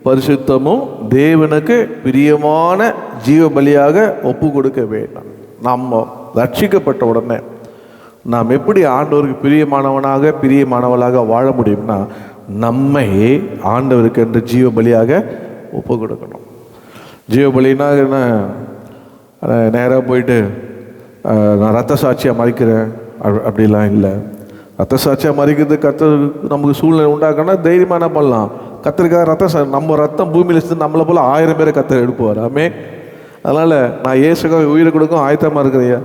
பரிசுத்தமும் தேவனுக்கு பிரியமான ஜீவ பலியாக ஒப்பு கொடுக்க வேண்டாம். நம்ம ரட்சிக்கப்பட்ட உடனே நாம் எப்படி ஆண்டவருக்கு பிரியமானவளாக வாழ முடியும்னா, நம்மை ஆண்டவருக்கு என்று ஜீவ பலியாக ஒப்பு கொடுக்கணும். ஜீவ பலினா என்ன? நேராக போயிட்டு நான் ரத்த சாட்சியாக மறிக்கிறேன் அப்படிலாம் இல்லை. ரத்த சாட்சியாக மறிக்கிறது கர்த்தர் நமக்கு சூழ்நிலை உண்டாக்கனா தைரியமாக என்ன பண்ணலாம்? கர்த்தருக்காக நம்ம ரத்தம் பூமியில் இருந்து நம்மளை போல் 1000 பேரை கர்த்தர் எடுப்புவார். ஆமே. அதனால் நான் இயேசுக்காக உயிரை கொடுக்கும் ஆயத்தமாக இருக்கிறையா,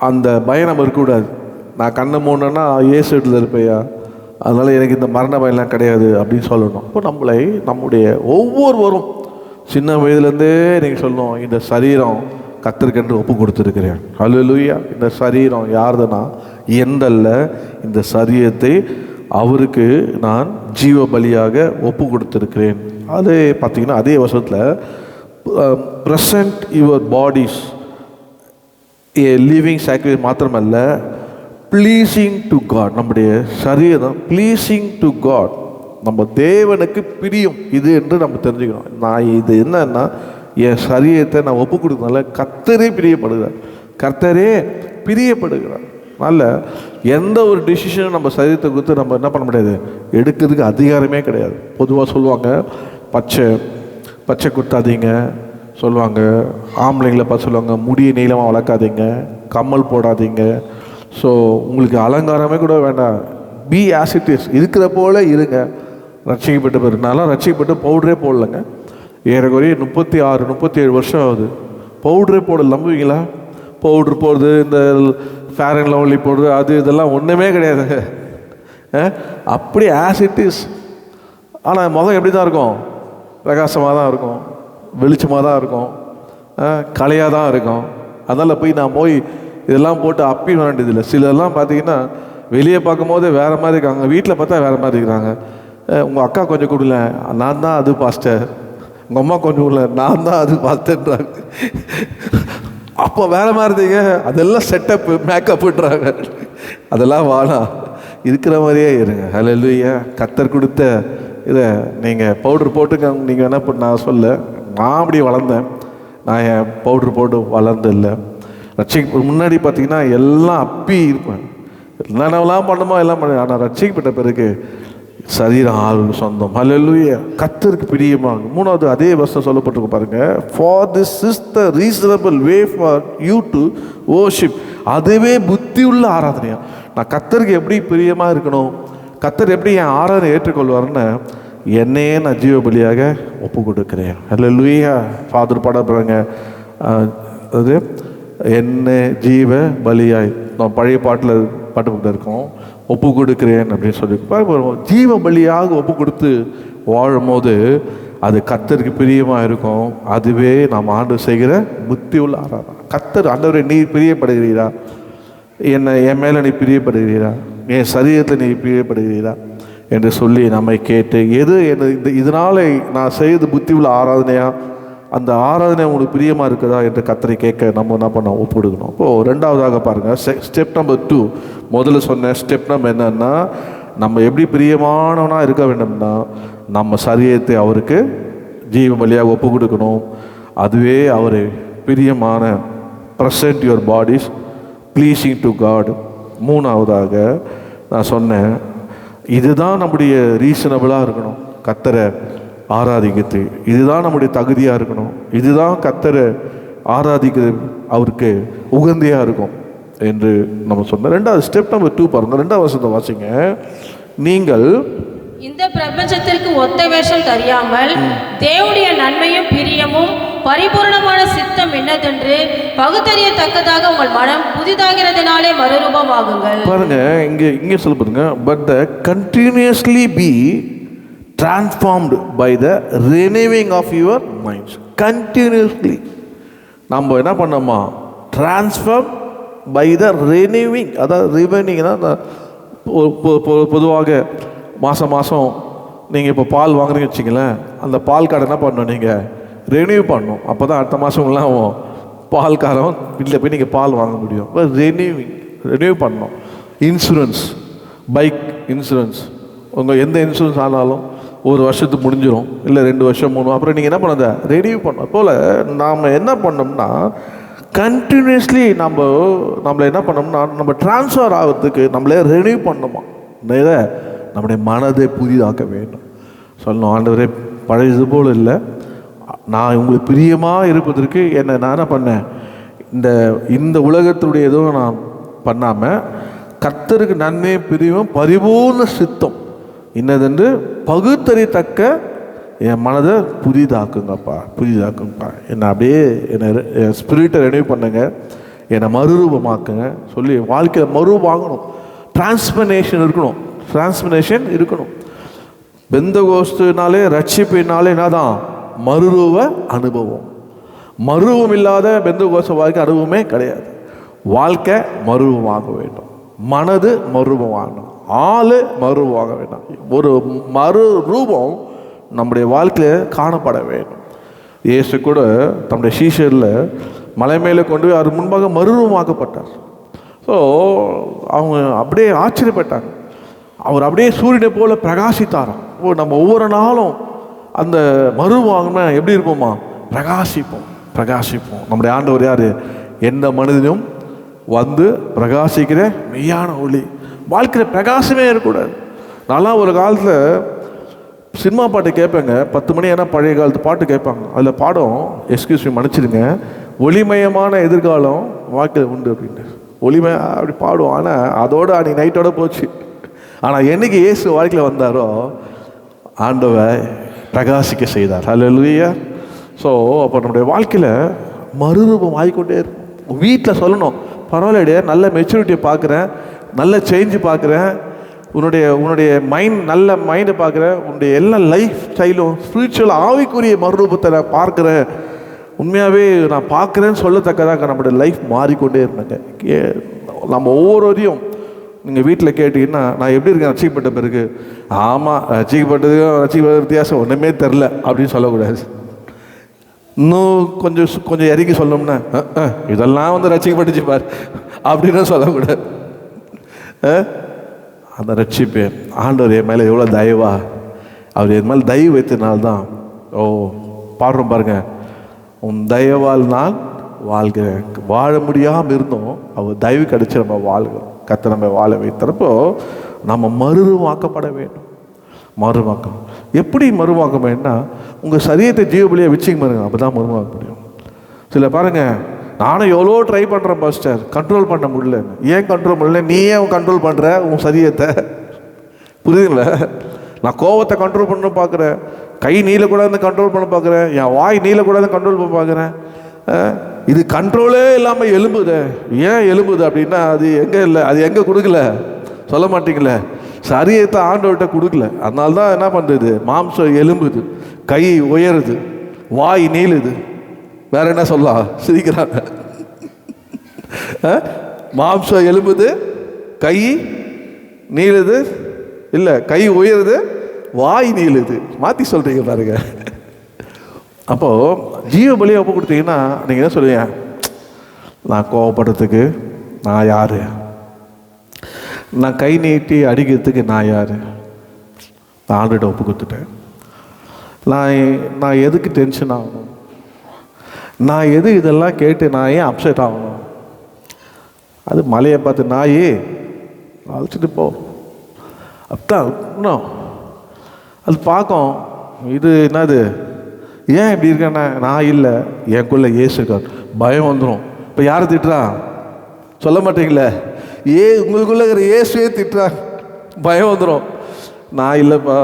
அந்த பயம் நம்ம இருக்கக்கூடாது. நான் கண்ணை மூடனா இயேசு இடத்துல இருப்பையா, அதனால் எனக்கு இந்த மரண பயம்லாம் கிடையாது அப்படின்னு சொல்லணும். இப்போ நம்முடைய ஒவ்வொருவரும் சின்ன வயதுலேருந்தே நீங்கள் சொல்லணும், இந்த சரீரம் கர்த்தருக்கென்று ஒப்பு கொடுத்துருக்கிறேன். ஹல்லேலூயா. இந்த சரீரம் யார்துன்னா எந்தல்ல, இந்த சரீரத்தை அவருக்கு நான் ஜீவ பலியாக ஒப்பு கொடுத்துருக்கிறேன். அது பார்த்தீங்கன்னா அதே வருஷத்தில் present your bodies A living sacrifice மாத்திரமல்ல, ப்ளீஸிங் டு காட். நம்முடைய சரீரம் ப்ளீஸிங் டு காட், நம்ம தேவனுக்கு பிரியும் இது என்று நம்ம தெரிஞ்சுக்கணும். நான் இது என்னன்னா, என் சரீரத்தை நான் ஒப்பு கொடுத்தனால கர்த்தரே பிரியப்படுகிறார். அதனால் எந்த ஒரு டிசிஷனும் நம்ம சரீரத்தை கொடுத்து நம்ம என்ன பண்ண முடியாது, எடுக்கிறதுக்கு அதிகாரமே கிடையாது. பொதுவாக சொல்லுவாங்க, பச்சை குத்தாதீங்க சொல்லுவாங்க, ஆம்பளைங்களை பார்த்து சொல்லுவாங்க, முடியை நீளமாக வளர்க்காதீங்க, கம்மல் போடாதீங்க, ஸோ உங்களுக்கு அலங்காரமே கூட வேண்டாம், பி ஆஸ் இட் இஸ், இருக்கிற போல இருங்க. ரட்சிக்கப்பட்ட பிறகு நான்லாம் ரட்சிக்கப்பட்டு பவுடரே போடலைங்க. ஏறக்குறைய 36-37 வருஷம் ஆகுது. பவுடரே போட நம்புவீங்களா? பவுட்ரு போடுறது, இந்த ஃபேர் அண்ட் லவ்லி போடுறது, அது இதெல்லாம் ஒன்றுமே கிடையாதுங்க. அப்படி ஆஸ் இட் இஸ். ஆனால் முகம் எப்படி தான் இருக்கும்? பிரகாசமாக தான் இருக்கும், வெளிச்சமாக தான் இருக்கும், கலையாக தான் இருக்கும். அதனால் நான் போய் இதெல்லாம் போட்டு அப்பி வேண்டியதில்லை. சிலதெல்லாம் பார்த்தீங்கன்னா வெளியே பார்க்கும் போது வேறு மாதிரி இருக்காங்க, வீட்டில் பார்த்தா வேறு மாதிரி இருக்கிறாங்க. உங்கள் அக்கா கொஞ்சம் கொடுல, நான் தான் அது பாஸ்டர். உங்கள் அம்மா கொஞ்சம் கொடுல, நான் தான் அது பாஸ்டர்ன்றாங்க. அப்போ வேறு மாதிரி இருந்தீங்க, அதெல்லாம் செட்டப்பு மேக்கப்புன்றாங்க. அதெல்லாம் வானா, இருக்கிற மாதிரியே இருங்க. ஹல்லேலூயா. கர்த்தர் கொடுத்த இதை நீங்கள் பவுட்ரு போட்டுங்க. நீங்கள் என்ன பண்ண நான் நான் அப்படி வளர்ந்தேன், நான் என் பவுட்ரு போட்டு வளர்ந்தில்லை. முன்னாடி பார்த்தீங்கன்னா எல்லாம் அப்பி இருப்பேன், என்னென்னலாம் பண்ணுமோ எல்லாம் பண்ண. ஆனால் ரட்சிக்கப்பட்ட பிறகு சரீரம் ஆளுக்கு சொந்தம். ஹல்லேலூயா. கர்த்தருக்கு பிரியமாக. 3வது அதே வருஷம் சொல்லப்பட்டிருக்கு பாருங்க, for this is the reasonable way for you to worship. அதுவே புத்தி உள்ள ஆராதனையா. நான் கர்த்தருக்கு எப்படி பிரியமாக இருக்கணும், கர்த்தர் எப்படி என் ஆராதனை ஏற்றுக்கொள்வார்னு என்னையே நான் ஜீவ பலியாக ஒப்பு கொடுக்குறேன். ஹல்லேலூயா. ஃபாதர் பாடப்படுறாங்க, அது என்ன ஜீவ பலியாய், நான் பழைய பாட்டு இருக்கோம், ஒப்பு கொடுக்குறேன் அப்படின்னு சொல்லி ஜீவ பலியாக ஒப்பு கொடுத்து வாழும் போது அது கர்த்தருக்கு பிரியமாக இருக்கும். அதுவே நாம் ஆண்டு செய்கிற புத்தி உள்ள ஆராதனை. கர்த்தர், ஆண்டவரை நீ பிரியப்படுகிறீரா, என் மேலே நீ பிரியப்படுகிறீரா, என் சரீரத்தில் நீ பிரியப்படுகிறீரா என்று சொல்லி நம்மை கேட்டு, எது இதனால் நான் செய்து புத்தி உள்ள ஆராதனையா, அந்த ஆராதனை உங்களுக்கு பிரியமாக இருக்குதா என்று கர்த்தரை கேட்க நம்ம என்ன பண்ண ஒப்பு கொடுக்கணும். இப்போது 2வதாக பாருங்கள், ஸ்டெப் நம்பர் 2. முதல்ல சொன்ன ஸ்டெப் நம்பர் என்னன்னா, நம்ம எப்படி பிரியமானவனாக இருக்க வேண்டும்னா, நம்ம சரீரத்தை அவருக்கு ஜீவ பலியாக ஒப்பு கொடுக்கணும். அதுவே அவர் பிரியமான, present your bodies pleasing to God. 3வதாக நான் சொன்னேன், இதுதான் நம்முடைய ரீசனபிளாக இருக்கணும் கர்த்தரை ஆராதிக்கிறது, இதுதான் நம்முடைய தகுதியாக இருக்கணும், இதுதான் கர்த்தரை ஆராதிக்கிறது அவருக்கு உகந்தியாக இருக்கும் என்று நம்ம சொன்னோம். 2வது ஸ்டெப் நம்பர் 2 பாருங்க, 2வது வருஷத்தை வாசிங்க. நீங்கள் இந்த பிரபஞ்சத்திற்கு ஒத்த வேஷம் தெரியாமல் தேவனுடைய நன்மையும் பிரியமும் பரிபூர்ணமான சித்தம் என்னதென்று பகுத்தறியத்தக்கதாக உங்கள் மனம் புதிதாகிறதுனாலே மறுரூபமாகுங்கள். பாருங்க, இங்கே சொல்ல பாருங்க, but the continuously be transformed by the renewing of your minds. Continuously நம்ம என்ன பண்ணோமா, transform by the renewing. அதாவது ரிவைனிங்னா பொதுவாக மாதம் நீங்கள் இப்போ பால் வாங்குறீங்க வச்சிங்களேன், அந்த பால் கார்டு என்ன பண்ணணும், நீங்கள் ரெனியூ பண்ணணும். அப்போ தான் அடுத்த மாதம்லாம் பால்காரன் வீட்டில் போய் நீங்கள் பால் வாங்க முடியும். ரெனியூ பண்ணணும். இன்சூரன்ஸ், பைக் இன்சூரன்ஸ், உங்கள் எந்த இன்சூரன்ஸ் ஆனாலும் ஒரு வருஷத்துக்கு முடிஞ்சிடும், இல்லை 2 வருஷம் 3, அப்புறம் நீங்கள் என்ன பண்ண ரெனியூ பண்ணணும். போல் நாம் என்ன பண்ணோம்னா கண்டினியூஸ்லி நம்மளை என்ன பண்ணோம்னா நம்ம ட்ரான்ஸ்ஃபர் ஆகிறதுக்கு நம்மளே ரெனியூ பண்ணணுமா, நம்முடைய மனதை புதிதாக்க வேண்டும். சொல்லணும், ஆண்டவரே பழையது போல் இல்லை, நான் உங்களுக்கு பிரியமாக இருப்பதற்கு நான் என்ன பண்ணேன், இந்த உலகத்துடைய எதுவும் நான் பண்ணாமல் கர்த்தருக்கு நன்மை பிரியும் பரிபூர்ண சித்தம் இன்னதென்று பகுத்தறியத்தக்க என் மனதை புதிதாக்குங்கப்பா. என்னை அப்படியே என் ஸ்பிரிட்டை ரெனியூ பண்ணுங்க, என்னை மறுரூபமாக்குங்க சொல்லி வாழ்க்கையில் மறுரூபமாகணும். டிரான்ஸ்ஃபர்மேஷன் இருக்கணும். பெந்தகோஸ்துனாலே ரட்சிப்பினாலே என்னதான் மறுரூப அனுபவம். மறுரூபம் இல்லாத பெந்தகோஸ்து வாழ்க்கை அனுபவமே கிடையாது. வாழ்க்கை மறுரூபமாக வேண்டும், மனது மறுரூபமாகணும், ஆளு மறுரூபமாக வேண்டும். ஒரு மறுரூபம் நம்முடைய வாழ்க்கையில் காணப்பட வேண்டும். இயேசு கூட தம்முடைய சீஷரில் மலை மேலே கொண்டு போய் அவர் முன்பாக மறுரூபமாக்கப்பட்டார். ஸோ அவங்க அப்படியே ஆச்சரியப்பட்டாங்க. அவர் அப்படியே சூரியனை போல பிரகாசித்தாராம். நம்ம ஒவ்வொரு நாளும் அந்த மறுரூபமாகனா எப்படி இருப்போமா, பிரகாசிப்போம். நம்முடைய ஆண்டவர் யார், எந்த மனிதனும் வந்து பிரகாசிக்கிற மெய்யான ஒளி. வாழ்க்கையில் பிரகாசமே இருக்கக்கூடாது. நான்லாம் ஒரு காலத்தில் சினிமா பாட்டு கேட்பேங்க, 10 மணி ஆனால் பழைய காலத்து பாட்டு கேட்பாங்க. அதில் பாடம், எக்ஸ்கியூஸ் மீ மன்னிச்சிடுங்க, ஒளிமயமான எதிர்காலம் வாழ்க்கையில் உண்டு அப்படின்ட்டு அப்படி பாடுவோம். ஆனால் அதோட அன்றைக்கி நைட்டோட போச்சு. ஆனால் என்னைக்கு இயேசு வாழ்க்கையில் வந்தாரோ ஆண்டவர் பிரகாசிக்க செய்தார். ஹல்லேலூயா. ஸோ அப்போ நம்முடைய வாழ்க்கையில் மறுரூபம் ஆகிக்கொண்டே இருக்கும். வீட்டில் சொல்லணும், பரவாயில்லையே, நல்ல மெச்சூரிட்டியை பார்க்குறேன், நல்ல சேஞ்சு பார்க்குறேன், உன்னுடைய நல்ல மைண்டை பார்க்குறேன், உன்னுடைய எல்லா லைஃப் ஸ்டைலும் ஸ்பிரிச்சுவல் ஆவிக்குரிய மறுரூபத்தை நான் பார்க்குறேன், உண்மையாகவே நான் பார்க்குறேன்னு சொல்லத்தக்கதாக நம்மளுடைய லைஃப் மாறிக்கொண்டே இருந்தாங்க. நம்ம ஒவ்வொருவரையும் நீங்கள் வீட்டில் கேட்டிங்கன்னா, நான் எப்படி இருக்கேன் ரசிக்கப்பட்ட பிறகு, ஆமாம் ரசிக்கப்பட்ட வித்தியாசம் ஒன்றுமே தெரில அப்படின்னு சொல்லக்கூடாது. இன்னும் கொஞ்சம் இறங்கி சொல்லணும்னா, இதெல்லாம் வந்து ரசிக்கப்பட்டுச்சு பார் அப்படின்னு சொல்லக்கூடாது. அந்த ரட்சிப்பு ஆண்டவர் என் மேலே எவ்வளோ தயவா, அவர் என் மேலே தயவு வைத்தனால்தான் பாடுறோம் பாருங்க, உன் தயவால் நான் வாழ்கிறேன். வாழ முடியாமல் இருந்தோம், அவர் தயவு கிடைச்சி நம்ம வாழ்கிறோம். கர்த்தர் நம்ம வாழ வைத்தப்போ நம்ம மறுரூபமாக்கப்பட வேண்டும். மறுரூபமாக்கணும். எப்படி மறுரூபமாக்க வேணும்னா, உங்கள் சரீரத்தை ஜீவபலியாக வச்சுக்க பாருங்க, அப்போ தான் மறுரூபமாக்க முடியும். சில பாருங்க, நானும் எவ்வளோ ட்ரை பண்ணுறேன் பாஸ்டர், கண்ட்ரோல் பண்ண முடியல. ஏன் கண்ட்ரோல் பண்ணல? நீ ஏன் கண்ட்ரோல் பண்ணுற உன் சரீரத்தை? புரியுதுங்களா? நான் கோவத்தை கண்ட்ரோல் பண்ண பார்க்குறேன், கை நீளக்கூடாதுன்னு கண்ட்ரோல் பண்ண பார்க்குறேன், என் வாய் நீளக்கூடாதுன்னு கண்ட்ரோல் பண்ண பார்க்குறேன். இது கண்ட்ரோலே இல்லாமல் எலும்புது. ஏன் எலும்புது அப்படின்னா, அது எங்கே இல்லை, அது எங்கே கொடுக்கல சொல்ல மாட்டீங்களே, சரீரத்தை ஆண்டவர்கிட்ட கொடுக்கல. அதனால தான் என்ன பண்ணுறது, மாம்சம் எலும்புது, கை உயருது, வாய் நீளுது. வேற என்ன சொல்லலாம், சிரிக்கிறாங்க. மாம்சம் எலும்புது, கை நீளுது, இல்லை கை உயருது, வாய் நீளுது, மாற்றி சொல்றீங்க பாருங்க. அப்போது ஜீவ பலியை ஒப்பு கொடுத்தீங்கன்னா நீங்கள் என்ன சொல்லுவீங்க, நான் கோவப்படுறதுக்கு நான் யார், நான் கை நீட்டி அடிக்கிறதுக்கு நான் யார், நான் ஆல்ரெடி ஒப்பு கொடுத்துட்டேன். நான் எதுக்கு டென்ஷன் ஆகணும், நான் எது இதெல்லாம் கேட்டு நான் ஏன் அப்செட் ஆகணும்? அது மலையை பார்த்து நாயே அழைச்சிட்டு போ, அப்படிதான் இன்னும் அது பார்க்கும். இது என்னது, ஏன் இப்படி இருக்கேன்னா, நான் இல்லை, எனக்குள்ள இயேசு இருக்கார். பயம் வந்துடும். இப்போ யாரை திட்டுறா சொல்ல மாட்டீங்களே, உங்களுக்குள்ள இருக்கிற இயேசுவே திட்டுறா, பயம் வந்துடும். நான் இல்லைப்பா,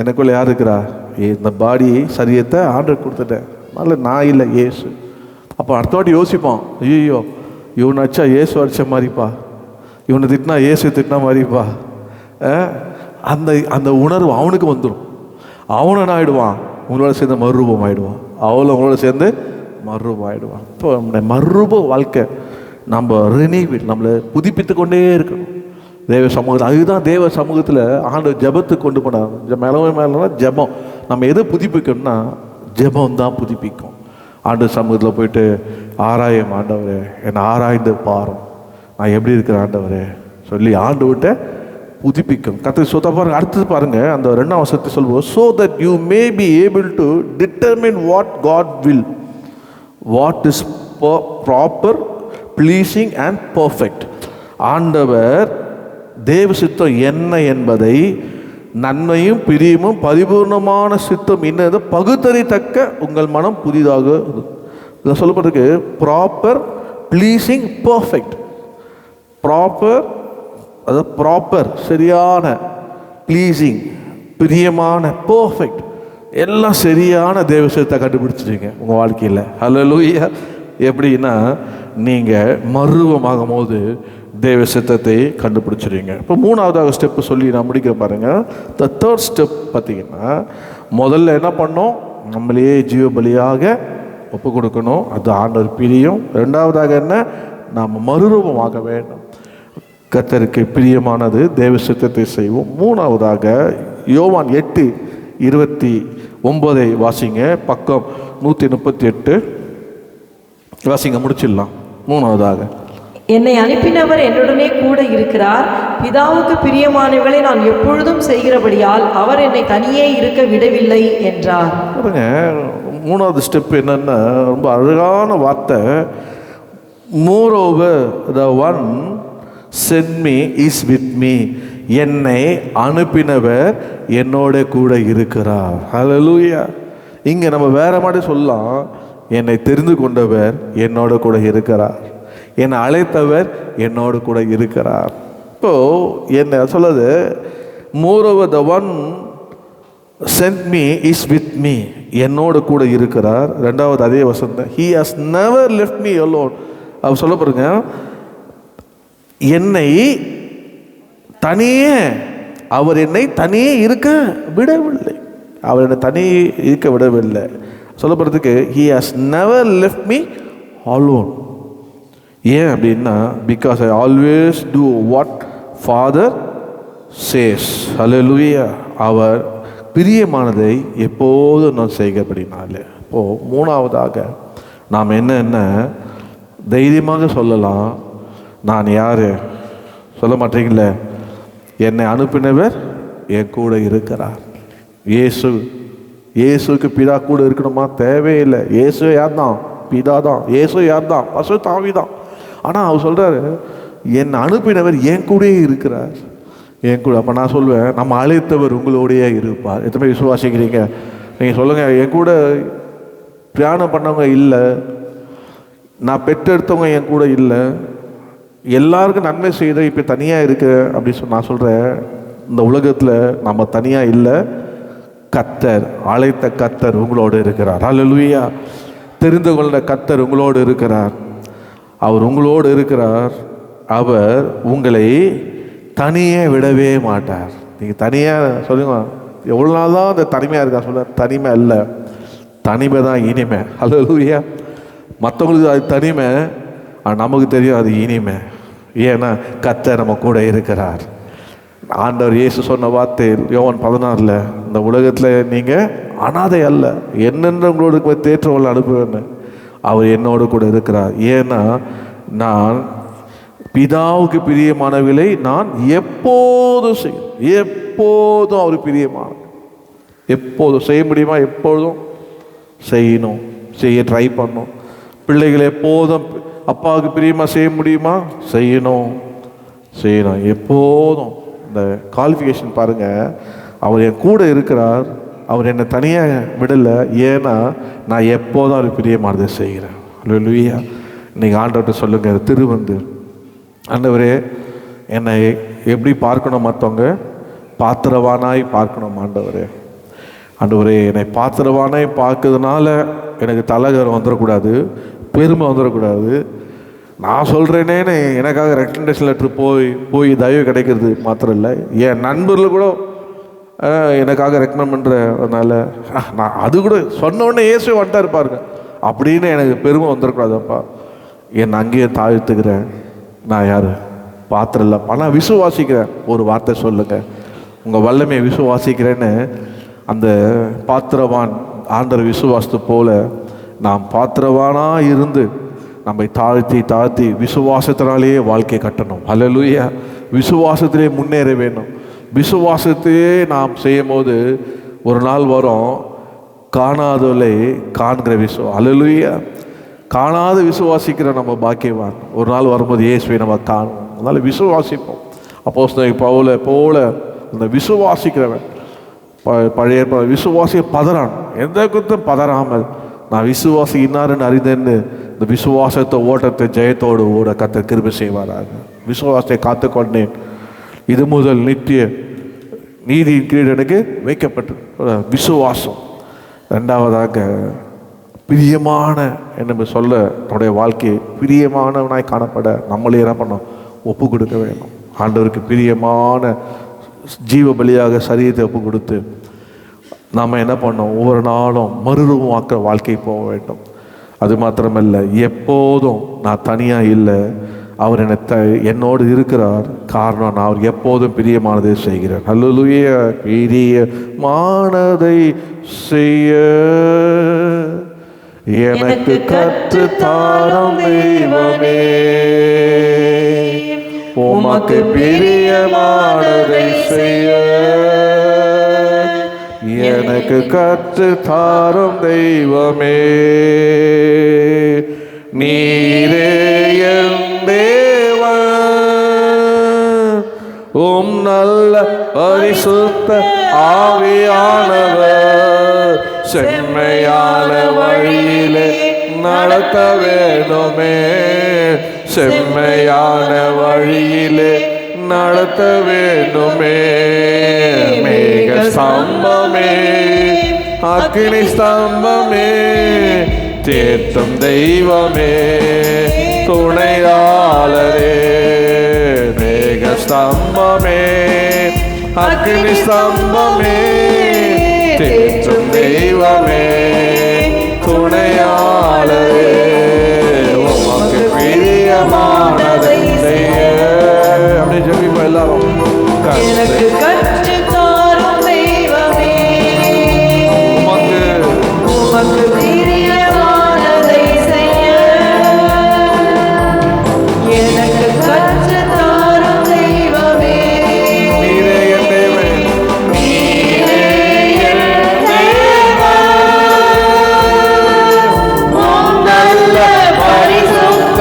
எனக்குள்ள யார் இருக்கிறா, இந்த பாடி சரீரத்தை ஆண்டவர் கொடுத்துட்டேன், அதனால் நான் இல்லை, இயேசு. அப்போ அடுத்த வாட்டி யோசிப்பான், ஐயோ இவனை அடிச்சா இயேசு அடித்த மாதிரிப்பா, இவனை திட்டினா இயேசு திட்டினா மாதிரிப்பா. அந்த உணர்வு அவனுக்கு வந்துடும். அவனை என்ன ஆகிடுவான், உங்களோட சேர்ந்து மறுரூபம் ஆகிடுவான், அவளை உங்களோட சேர்ந்து மறுரூபம் ஆகிடுவான். இப்போ நம்முடைய மறுரூப வாழ்க்கை நம்ம நம்மளை புதுப்பித்து கொண்டே இருக்கணும் தேவ சமூகத்தில். அதுதான் தேவ சமூகத்தில் ஆண்டவர் ஜபத்துக்கு கொண்டு போனார். மேலனா ஜபம். நம்ம எதை புதுப்பிக்கணும்னா ஜபம் தான் புதுப்பிக்கும். ஆண்டவர் சமூகத்தில் போயிட்டு ஆராயும் ஆண்டவரே, என்னை ஆராய்ந்து பாரும், நான் எப்படி இருக்கிறேன் ஆண்டவரே சொல்லி ஆண்டவர்கிட்ட புதுப்பிக்கும். கர்த்தர் சொத்த பாருங்க. அடுத்தது பாருங்க, அந்த 2ஆம் வசனத்தை சொல்லுவோம். so that you may be able to determine what God will, what is proper, pleasing and perfect. ஆண்டவர் தேவ சித்தம் என்ன என்பதை, நன்மையும் பிரியமும் பரிபூர்ணமான சித்தம் என்னது பகுத்தறித்தக்க உங்கள் மனம் புதிதாக சொல்லப்பட்டிருக்கு. Proper, pleasing, perfect. ப்ராப்பர், அது ப்ராப்பர் சரியான, ப்ளீசிங் பிரியமான, பர்ஃபெக்ட் எல்லாம் சரியான தேவ சித்தத்தை கண்டுபிடிச்சிருங்க உங்கள் வாழ்க்கையில். ஹல்லேலூயா. எப்படின்னா நீங்கள் மறுரூபமாகும் போது தேவ சித்தத்தை கண்டுபிடிச்சிருங்க. இப்போ 3ஆவதாக ஸ்டெப்பு சொல்லி நான் முடிக்கிற பாருங்க. த தேர்ட் ஸ்டெப் பார்த்தீங்கன்னா, முதல்ல என்ன பண்ணோம், நம்மளையே ஜீவ பலியாக ஒப்பு கொடுக்கணும், அது ஆண்டவர் பிரியம். 2ஆவதாக என்ன, நாம் மறுரூபமாக வேண்டும், கர்த்தருக்கு பிரியமானது தேவ சித்தத்தை செய்வோம். 3ஆவதாக யோவான் 8:29 வாசிங்க, பக்கம் 138 வாசிங்க, முடிச்சிடலாம். 3ஆவதாக, என்னை அனுப்பினவர் என்னுடனே கூட இருக்கிறார், பிதாவுக்கு பிரியமானவர்களை நான் எப்பொழுதும் செய்கிறபடியால் அவர் என்னை தனியே இருக்க விடவில்லை என்றார். பாருங்க, 3ஆவது ஸ்டெப் என்னன்னா ரொம்ப அழகான வார்த்தை. moreover the one sent me is with me, என்னை அனுப்பினவர் என்னோட கூட இருக்கிறார். ஹல்லேலூயா. இங்க நம்ம வேற மாதிரி சொல்லலாம், என்னை தெரிந்து கொண்டவர் என்னோட கூட இருக்கிறார், என்னை அழைத்தவர் என்னோடு கூட இருக்கிறார். இப்போ என்ன சொல்லுது, moreover the one sent me is with me, என்னோடு கூட இருக்கிறார். 2ஆவது அதே வசனம், he has never left me alone. அவர் சொல்ல பாருங்க, என்னை தனியே, அவர் என்னை தனியே இருக்க விடவில்லை, அவர் என்னை தனியே இருக்க விடவில்லை. சொல்லப்படுறதுக்கு he has never left me alone. ஏன் அப்படின்னா, because I always do what father says. Hallelujah. அவர் பிரியமானதை எப்போதும் நான் செய்கிறபடினாலே. இப்போது 3ஆவதாக நாம் என்ன தைரியமாக சொல்லலாம், நான் யார் சொல்ல மாட்டீங்களே, என்னை அனுப்பினவர் என் கூட இருக்கிறார். இயேசுக்கு பிதா கூட இருக்கணுமா? தேவையில்லை. இயேசு யார் தான்? பிதா தான். இயேசு யார் தான்? பரிசுத்த ஆவி தான். ஆனால் அவர் சொல்கிறாரு, என்னை அனுப்பினவர் என் கூடயே இருக்கிறார், என் கூட. அப்போ நான் சொல்லுவேன், நம்ம அழைத்தவர் உங்களோடையே இருப்பார். எத்தனை விசுவாசிக்கிறீங்க? நீங்கள் சொல்லுங்கள், என் கூட பிரயாணம் பண்ணவங்க இல்லை, நான் பெற்றெடுத்தவங்க என் கூட இல்லை, எல்லாருக்கும் நன்மை செய்த இப்போ தனியாக இருக்கு அப்படின்னு நான் சொல்கிறேன். இந்த உலகத்தில் நம்ம தனியாக இல்லை, கர்த்தர், அழைத்த கர்த்தர் உங்களோடு இருக்கிறார். ஹல்லேலூயா. தெரிந்து கொண்ட கர்த்தர் உங்களோடு இருக்கிறார். அவர் உங்களோடு இருக்கிறார். அவர் உங்களை தனியே விடவே மாட்டார். நீங்கள் தனியாக சொல்லுங்க, எவ்வளோ நாள் தான் அந்த தனிமையாக இருக்கா சொல்ல, தனிமை இல்லை, தனிமை தான் இனிமை. ஹல்லேலூயா. மற்றவங்களுக்கு அது தனிமை, நமக்கு தெரியும் அது இனிமை. ஏன்னா கர்த்தர் நம்ம கூட இருக்கிறார். ஆண்டவர் இயேசு சொன்ன வார்த்தை யோவான் 16, இந்த உலகத்தில் நீங்கள் அனாதை அல்ல, என்னென்ன உங்களோட தேற்றவங்களை அனுப்புவேன்னு. அவர் என்னோடு கூட இருக்கிறார். ஏன்னா நான் பிதாவுக்கு பிரியமானவர்களை நான் எப்போதும் எப்போதும் அவர் பிரியமான, எப்போதும் செய்ய முடியுமா? எப்பொழுதும் செய்யணும், செய்ய ட்ரை பண்ணணும். பிள்ளைகளை எப்போதும் அப்பாவுக்கு பிரியமாக செய்ய முடியுமா? செய்யணும். எப்போதும் இந்த குவாலிஃபிகேஷன் பாருங்கள். அவர் என் கூட இருக்கிறார், அவர் என்னை தனியாக விடலை. ஏன்னா நான் எப்போதும் அவர் பிரியமானதை செய்கிறேன். அல்லேலூயா. நீங்கள் ஆண்டவர்கிட்ட சொல்லுங்கள், திருவந்து ஆண்டவரே என்னை எப்படி பார்க்கணும், மற்றவங்க பாத்திரவானாய் பார்க்கணும். ஆண்டவரே என்னை பாத்திரவானாய் பார்க்கறதுனால எனக்கு தலைகரம் வந்துடக்கூடாது, பெருமை வந்துடக்கூடாது. நான் சொல்கிறேனேன்னு எனக்காக ரெக்கமெண்டேஷன் லெட்ரு போய் தயவு கிடைக்கிறது மாத்திரம் இல்லை, என் நண்பர்கள் கூட எனக்காக ரெக்கமெண்ட் பண்ணுறதுனால நான் அது கூட சொன்ன உடனே இயேசுவே வந்துட்டா இருப்பாருங்க அப்படின்னு எனக்கு பெருமை வந்துடக்கூடாதுப்பா. என் அங்கேயே தாழ்த்துக்கிறேன். நான் யார்? பாத்திரம் இல்லைப்பா, நான் விசுவாசிக்கிறேன். ஒரு வார்த்தை சொல்லுங்கள், உங்கள் வல்லமையை விசுவாசிக்கிறேன்னு அந்த பாத்திரவான் ஆண்டவர் விசுவாசத்து போல நாம் பாத்திரவானாக இருந்து நம்மை தாழ்த்தி தாழ்த்தி விசுவாசத்தினாலேயே வாழ்க்கை கட்டணும். அல்லேலூயா. விசுவாசத்திலே முன்னேற வேணும். விசுவாசத்தையே நாம் செய்யும் போது ஒரு நாள் வரும், காணாதவளை காண்கிற அல்லேலூயா. காணாத விசுவாசிக்கிற நம்ம பாக்கியவான். ஒரு நாள் வரும்போது இயேசுவை நம்ம காணும். அதனால் விசுவாசிப்போம். அப்போஸ்தலன் பவுலை போல அந்த விசுவாசிக்கிறவன், பழைய விசுவாசிய பதறான், எந்த குத்தம் பதறாமல் நான் விசுவாசி இன்னாருன்னு அறிந்தேன்னு இந்த விசுவாசத்தை ஓட்டத்தை ஜெயத்தோடு ஓட கர்த்தர் கிருபை செய்வாராக. விசுவாசத்தை காத்துக்கொண்டேன், இது முதல் நித்திய நீதியின் கீழ் எனக்கு வைக்கப்பட்டு விசுவாசம். ரெண்டாவதாக பிரியமான என்று சொல்ல நம்முடைய வாழ்க்கையை பிரியமானவனாய் காணப்பட நம்மளே என்ன பண்ணோம், ஒப்பு கொடுக்க வேணும். ஆண்டவருக்கு பிரியமான ஜீவ பலியாக சரீரத்தை ஒப்பு கொடுத்து நாம் என்ன பண்ணோம், ஒவ்வொரு நாளும் மறுரூபமாக்குற வாழ்க்கை போக வேண்டும். அது மாத்திரமல்ல, எப்போதும் நான் தனியாக இல்லை, அவர் என்னோடு இருக்கிறார். காரணம் நான் அவர் எப்போதும் பிரியமானதை செய்கிறேன். அல்லேலூயா. பிரியமானதை செய்ய எனக்கு கற்று தாரும் தெய்வமே, உமக்கு பிரியமானதை செய்ய எனக்கு கற்று தாரும் தெய்வமே. நீரே என் தேவன், உம் நல்ல பரிசுத்த ஆவியானவர் செம்மையான வழியிலே நடத்த வேண்டுமே, செம்மையான வழியிலே நடத்த வேண்டுமே. மேக ஸ்தம்பமே, அக்கினி ஸ்தம்பமே, தேற்றும் தெய்வமே, துணையாளரே. மேக ஸ்தம்பமே, அக்கினி ஸ்தம்பமே, தேற்றும் தெய்வமே, துணையாளரே. உமக்கு பிரியமானதை செய்ய அப்படி ஜெபிப்போம் எல்லாரும். எனக்கு கற்று தாரும் தெய்வமே, உமக்கு பிரியமானதை செய்ய எனக்கு கற்று தாரும் தெய்வமே. நீரே என் தேவன், நீரே என் தேவன், உம் நல்ல பரிசுத்த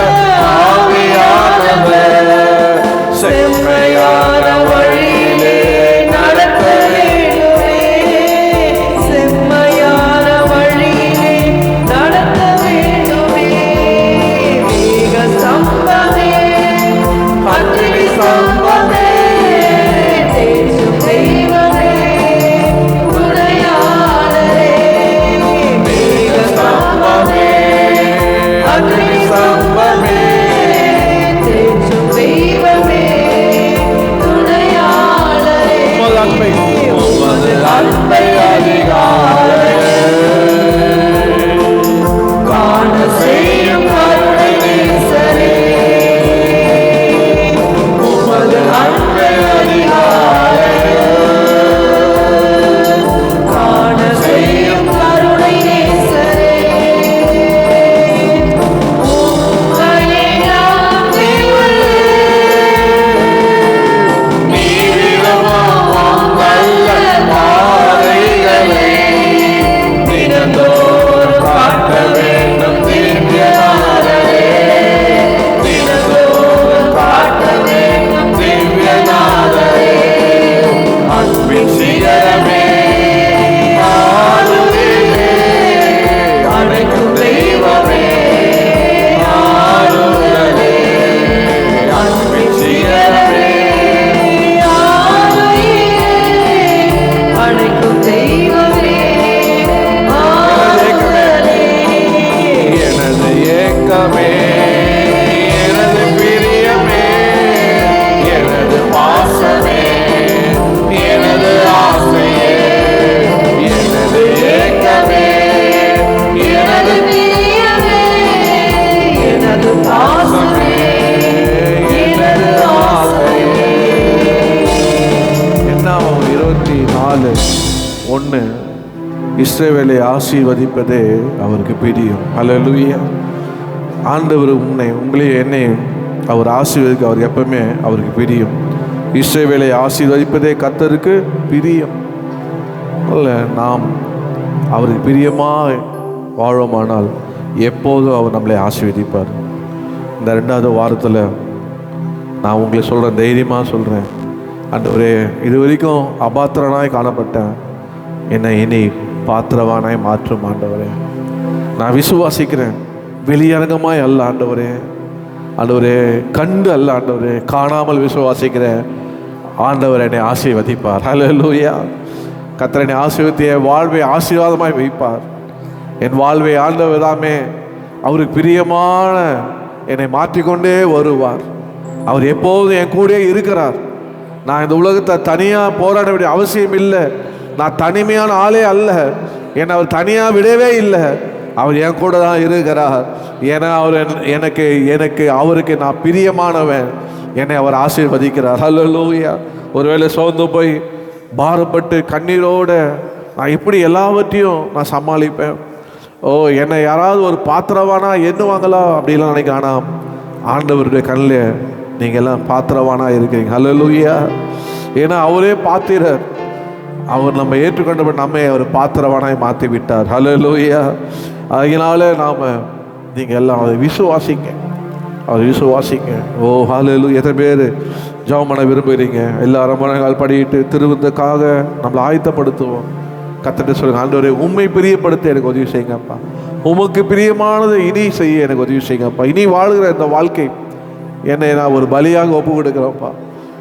ஆவியானவர் செம்மையான வழியிலே நடத்த வேண்டுமே, செம்மையான வழியிலே நடத்த வேண்டுமே. மேக ஸ்தம்பமே, அக்கினி ஸ்தம்பமே, தேற்றும் தெய்வமே, துணையாளரே. மேக ஸ்தம்பமே, அக்கினி ஸ்தம்பமே, தேற்றும் தெய்வமே, துணையாளரே. உமது அன்பை அதிகாரமே காண செய்யும் கருணை நேசரே, உமது அன்பை அதிகாரமே காண செய்யும் கருணை நேசரே. உம்மையே நம்பியுள்ளேன், நீரிடமாம் நல்ல பாதைகளை தினந்தோறும் காட்ட வேண்டும் திவ்யநாதரே, தினந்தோறும் காட்ட வேண்டும் திவ்யநாதரே. அன்பின் சிகரமே, ஆறுதலே, அழைக்கும் தெய்வமே, ஆறுதலே. அன்பின் சிகரமே, அழைக்கும் தெய்வமே, ஆறுதலே. எனது ஏக்கமே, எனது பிரியமே, எனது பாசமே, எனது ஆசையே, எனது ஏக்கமே, எனது பிரியமே, எனது பாசமே, எனது ஆசையே. என்னாகும் 24:1 இஸ்ரவேலை ஆசீர்வதிப்பதே அவருக்கு பிரியம். அல்லேலூயா. ஆண்டவர் உங்களையும் என்னையும் அவர் ஆசீர்வதிக்க அவர் எப்பவுமே அவருக்கு பிரியம். இஸ்ரவேலை ஆசீர்வதிப்பதே கர்த்தருக்கு பிரியம். அல்ல, நாம் அவருக்கு பிரியமாக வாழ்வோமானால் எப்போதும் அவர் நம்மளை ஆசீர்வதிப்பார். இந்த 2வது வாரத்தில் நான் உங்களை சொல்கிறேன், தைரியமாக சொல்கிறேன், ஆண்டவரே இது வரைக்கும் அபாத்திரனாய் காணப்பட்டேன், என்னை இனி பாத்திரவானாய் மாற்றும் ஆண்டவரே. நான் விசுவாசிக்கிறேன், வெளியரங்கமாய் அல்ல ஆண்டவரே, ஆண்டவரே கண்டு அல்ல ஆண்டவரே, காணாமல் விசுவாசிக்கிறேன். ஆண்டவர் என்னை ஆசீர்வதிப்பார். ஹல்லேலூயா. கர்த்தர் என்னை ஆசீர்வதித்து என் வாழ்வை ஆசீர்வாதமாய் வைப்பார். என் வாழ்வை ஆண்டவர் தாமே அவருக்கு பிரியமான என்னை மாற்றிக்கொண்டே வருவார். அவர் எப்போதும் என் கூட இருக்கிறார். நான் இந்த உலகத்தை தனியாக போராட வேண்டிய அவசியம் இல்லை. நான் தனிமையான ஆளே அல்ல. என்னை அவர் தனியாக விடவே இல்லை. அவர் என் கூட தான் இருக்கிறார். ஏன்னா அவர் எனக்கு அவருக்கு நான் பிரியமானவன். என்னை அவர் ஆசீர்வதிக்கிறார். ஹல்லேலூயா. ஒருவேளை சோர்ந்து போய் பாரப்பட்டு கண்ணீரோட நான் இப்படி எல்லாவற்றையும் நான் சமாளிப்பேன், என்னை யாராவது ஒரு பாத்திரவானா எண்ணுவாங்களா அப்படிலாம் நினைக்கிறானா, ஆண்டவருடைய கண்ணில் நீங்கள் எல்லாம் பாத்திரவானா இருக்கிறீங்க. ஹல்லேலூயா. ஏன்னா அவரே பாத்திரர். அவர் நம்ம ஏற்றுக்கொண்டபடி நம்மை அவர் பாத்திரவானாய் மாற்றி விட்டார். ஹல்லேலூயா. அதனால நீங்கள் எல்லாம் அதை விசுவாசிங்க, அவர் விசுவாசிங்க. ஹல்லேலூயா. எத்தனை பேர் ஜெபம் பண்ண விரும்புகிறீங்க? எல்லாரும் மனங்கள் படிட்டு திருவிருந்துக்காக நம்மளை ஆயத்தப்படுத்துவோம். கர்த்தர்கிட்ட சொல்லுங்க, ஆண்டவரே உம்மை பிரியப்படுத்த எனக்கு உதவி செய்யுங்கப்பா. உமக்கு பிரியமானது இனி செய்ய எனக்கு உதவி செய்யுங்கப்பா. இனி வாழ்கிற இந்த வாழ்க்கை என்னை நான் ஒரு பலியாக ஒப்பு கொடுக்குறேன்ப்பா.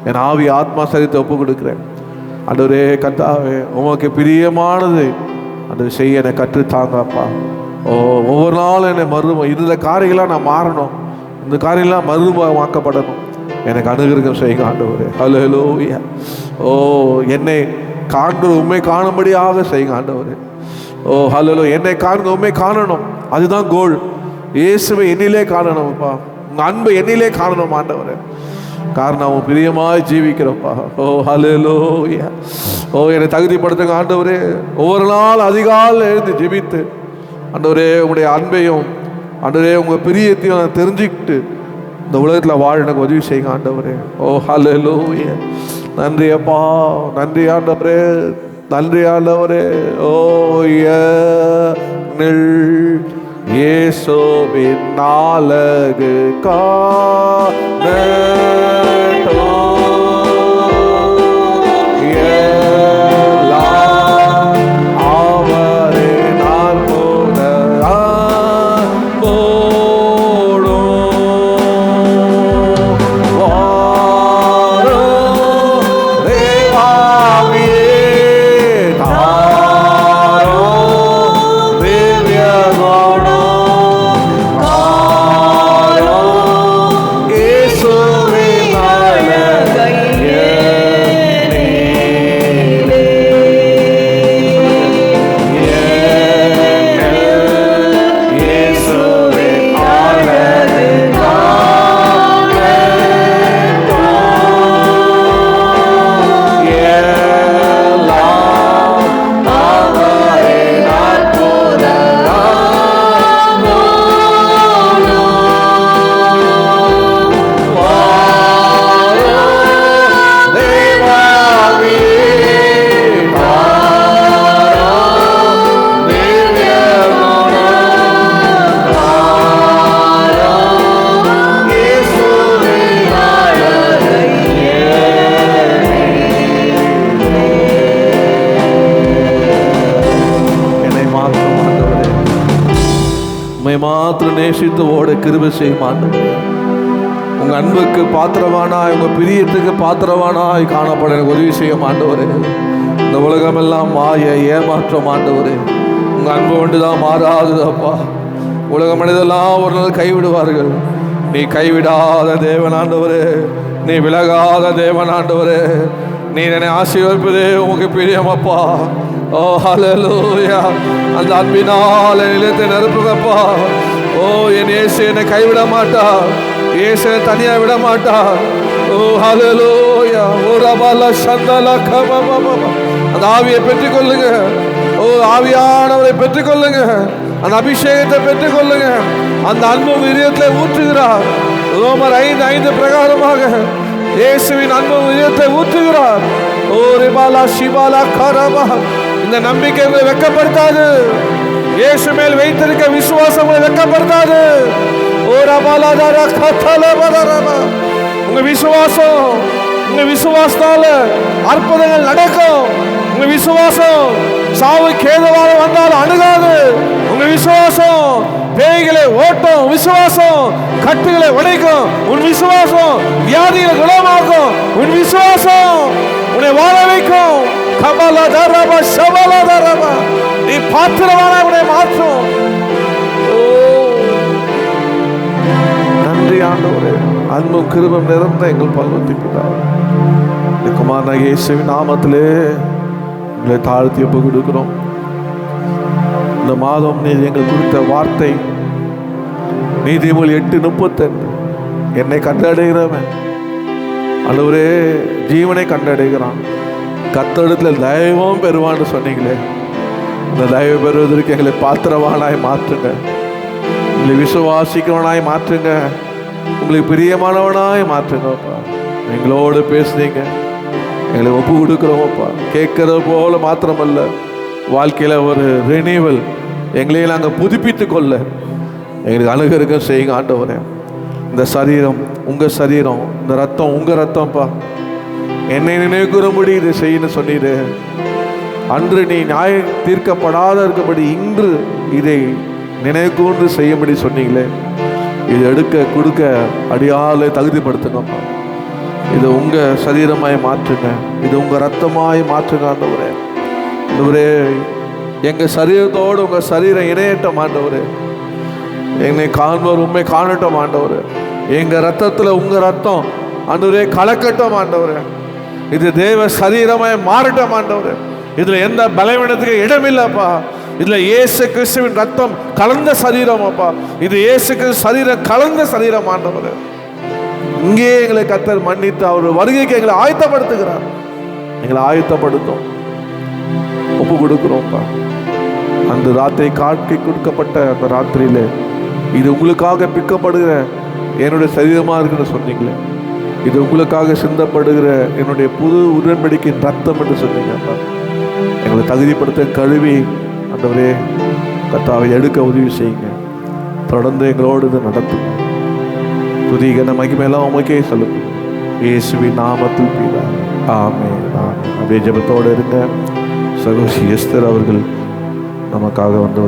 என் ஆவி ஆத்மா சரீரத்தை ஒப்பு கொடுக்குறேன். ஆண்டவரே கர்த்தாவே உமக்கு பிரியமானது அது செய்ய என்னை கற்றுத்தாங்கப்பா. ஒவ்வொரு நாளும் என்னை இந்த காரியங்களாம் நான் மாறணும், இந்த காரியங்களாம் மறுரூபமாக்கப்படணும். எனக்கு அனுகிரகம் செய்யுங்க ஆண்டவரே. ஹல்லேலூயா. என்னை காண்கிற உண்மை காணும்படியாக செய்யுங்க ஆண்டவரே. ஹல்லேலூயா. என்னை காண்க உண்மை காணணும், அதுதான் கோல். இயேசுவை என்னிலே காணணும்ப்பா. உங்கள் அன்பை என்னிலே காணணும் ஆண்டவரே. காரணம் அவன் பிரியமாய் ஜீவிக்கிறப்பா. ஹல்லேலூயா. என்னை தகுதிப்படுத்துங்க ஆண்டவரே. ஒவ்வொரு நாள் அதிகாலையில் எழுந்து ஜெபித்து ஆண்டவரே உங்களுடைய அன்பையும் ஆண்டவரே உங்கள் பிரியத்தையும் நான் தெரிஞ்சுக்கிட்டு இந்த உலகத்தில் வாழ எனக்கு உதவி செய்யுங்க ஆண்டவரே. ஹல்லேலூயா. நன்றி அப்பா, நன்றி ஆண்டவரே, நன்றி ஆண்டவரே. இயேசுவின் நாலகு மாத்திரம் நேசித்து ஓட கிருபை செய்யும் ஆண்டவரே. உங்க அன்புக்கு பாத்திரவானாய், உங்க பிரியத்துக்கு பாத்திரவானாய் காணப்பட எனக்கு உதவி செய்யும் ஆண்டவரே. இந்த உலகமெல்லாம் மாய ஏமாற்றம் ஆண்டவரே. உங்க அன்பு ஒன்றுதான் மாறாதது அப்பா. உலக மனிதெல்லாம் ஒரு நாள் கைவிடுவார்கள். நீ கைவிடாத தேவன் ஆண்டவரே, நீ விலகாத தேவன் ஆண்டவரே. நீ என்னை ஆசீர்வதிப்பதே உமக்கு பிரியமப்பா. ஹல்லேலூயா. அந்த அன்பினால் நிலத்தை நிரப்புங்கப்பா. என் இயேசு என்னை கைவிட மாட்டார், இயேசு என்னை தனியாக விட மாட்டார். ஹல்லேலூயா. அந்த ஆவியை பெற்றுக்கொள்ளுங்க. ஆவியானவரை பெற்றுக்கொள்ளுங்க. அந்த அபிஷேகத்தை பெற்றுக் கொள்ளுங்க. அந்த அன்பு இதயத்தில் ஊற்றுகிறார். ரோமர் 5:5 பிரகாரமாக இயேசுவின் அன்பு இதயத்தை ஊற்றுகிறார். ஓ ரிபாலா ஷிபாலா கரபா. இந்த நம்பிக்கை உங்களை வெட்கப்படுத்தாது. இயேசு மேல் வைத்திருக்க விசுவாசம் உங்களை வெட்கப்படுத்தாது. ஓ ரபாலா தாரா கத்தல பதரபா. உங்க விசுவாசத்தால அற்புதங்கள் நடக்கும். உங்க விசுவாசம் சாவுக்கு ஏதுவாக வந்தாலும் அணுகாது. உங்க விசுவாசம் பேய்களை ஓட்டும். விசுவாசம் கட்டுகளை உடைக்கும். உன் விசுவாசம் வியாதிகளை குணமாக்கும். உன் விசுவாசம் உன்னை வாழ வைக்கும். கபலா தரபா ஷபலா தரபா. நீ பாத்திரமான உன்னை மாற்றும். நன்றி ஆண்டவரே. அன்பும் கிருபையும் நிறைந்த எங்கள் பரலோக பிதாவே, இந்த குமாரனாகிய இயேசுவின் நாமத்திலே உங்களை தாழ்த்தி ஒப்பு கொடுக்கிறோம். இந்த மாதம் நீ எங்கள் குறித்த வார்த்தை நீதிமொழி 8:32 என்னை கண்டடைகிறவன் ஆண்டவரே ஜீவனை கண்டடைகிறான், கர்த்தரிடத்தில் தயவும் பெறுவான்னு சொன்னீங்களே. இந்த தயவு பெறுவதற்கு எங்களை பாத்திரவானாய் மாற்றுங்க. உங்களை விசுவாசிக்கிறவனாய் மாற்றுங்க. உங்களுக்கு பிரியமானவனாய் மாற்றுங்கப்பா. எங்களோடு பேசுனீங்க, எங்களை ஒப்பு கொடுக்குறோமப்பா. கேட்கறது போல மாத்திரமல்ல, வாழ்க்கையில் ஒரு ரினிவல் எங்களையும் நாங்கள் புதுப்பித்து கொள்ள எங்களுக்கு அணுகருக்க செய்யுங்க ஆண்டவரே. இந்த சரீரம் உங்கள் சரீரம், இந்த ரத்தம் உங்கள் ரத்தம்ப்பா. என்னை நினைவுக்கூறும்படி இதை செய்யணும்னு சொன்னீரு. அன்று நீ நியாயம் தீர்க்கப்படாத இருக்கபடி இன்று இதை நினைவுக்கூர்ந்து செய்யும்படி சொன்னீங்களே. இது எடுக்க கொடுக்க அடியாலே தகுதிப்படுத்துங்கப்பா. இது உங்கள் சரீரமாய் மாற்றுங்க. இது உங்கள் ரத்தமாய் மாற்றுங்க ஆண்டவரே. ஆண்டவரே எங்கள் சரீரத்தோடு உங்கள் சரீரம் இணையட்டும் ஆண்டவரே. என்னை காண்பவர் உண்மை காணட்டும் ஆண்டவரே. எங்கள் ரத்தத்தில் உங்கள் ரத்தம் ஆண்டவரே கலக்கட்டும் ஆண்டவரே. இது தேவ சரீரமாய் மாறட்டும் ஆண்டவரே. இதில் எந்த பலவீனத்துக்கு இடமில்லைப்பா. இதில் இயேசு கிறிஸ்துவின் ரத்தம் கலந்த சரீரம் அப்பா. இது இயேசு கிறிஸ்து சரீரம் கலந்த சரீரம் ஆண்டவரே. இங்கே எங்களை கர்த்தர் மன்னித்து அவர் வருகைக்கு எங்களை ஆயத்தப்படுத்துகிறார். எங்களை ஆயத்தப்படுத்தும் ஒப்பு கொடுக்கிறோம்ப்பா. அந்த ராத்திரி காட்சி கொடுக்கப்பட்ட அந்த ராத்திரியில இது உங்களுக்காக பிக்கப்படுகிற என்னுடைய சரீரமாக இருக்குன்னு சொன்னீங்களே. இது உங்களுக்காக சிந்தப்படுகிற என்னுடைய புது உடன்படிக்கையின் ரத்தம் என்று சொன்னீங்கப்பா. எங்களை தகுதிப்படுத்த கழுவி ஆண்டவரே கர்த்தாவை எடுக்க உதவி செய்யுங்க. தொடர்ந்து எங்களோடு இது நடத்துங்க. துதிகன மகிமையெல்லாம் உமக்கே சொல்லுங்க. இயேசுவின் நாமத்தில் பிதாவே. ஆமென். அப்படியே ஜெபத்தோடு இருங்க. சகோதரி எஸ்தர் அவர்கள் நமக்காக வந்து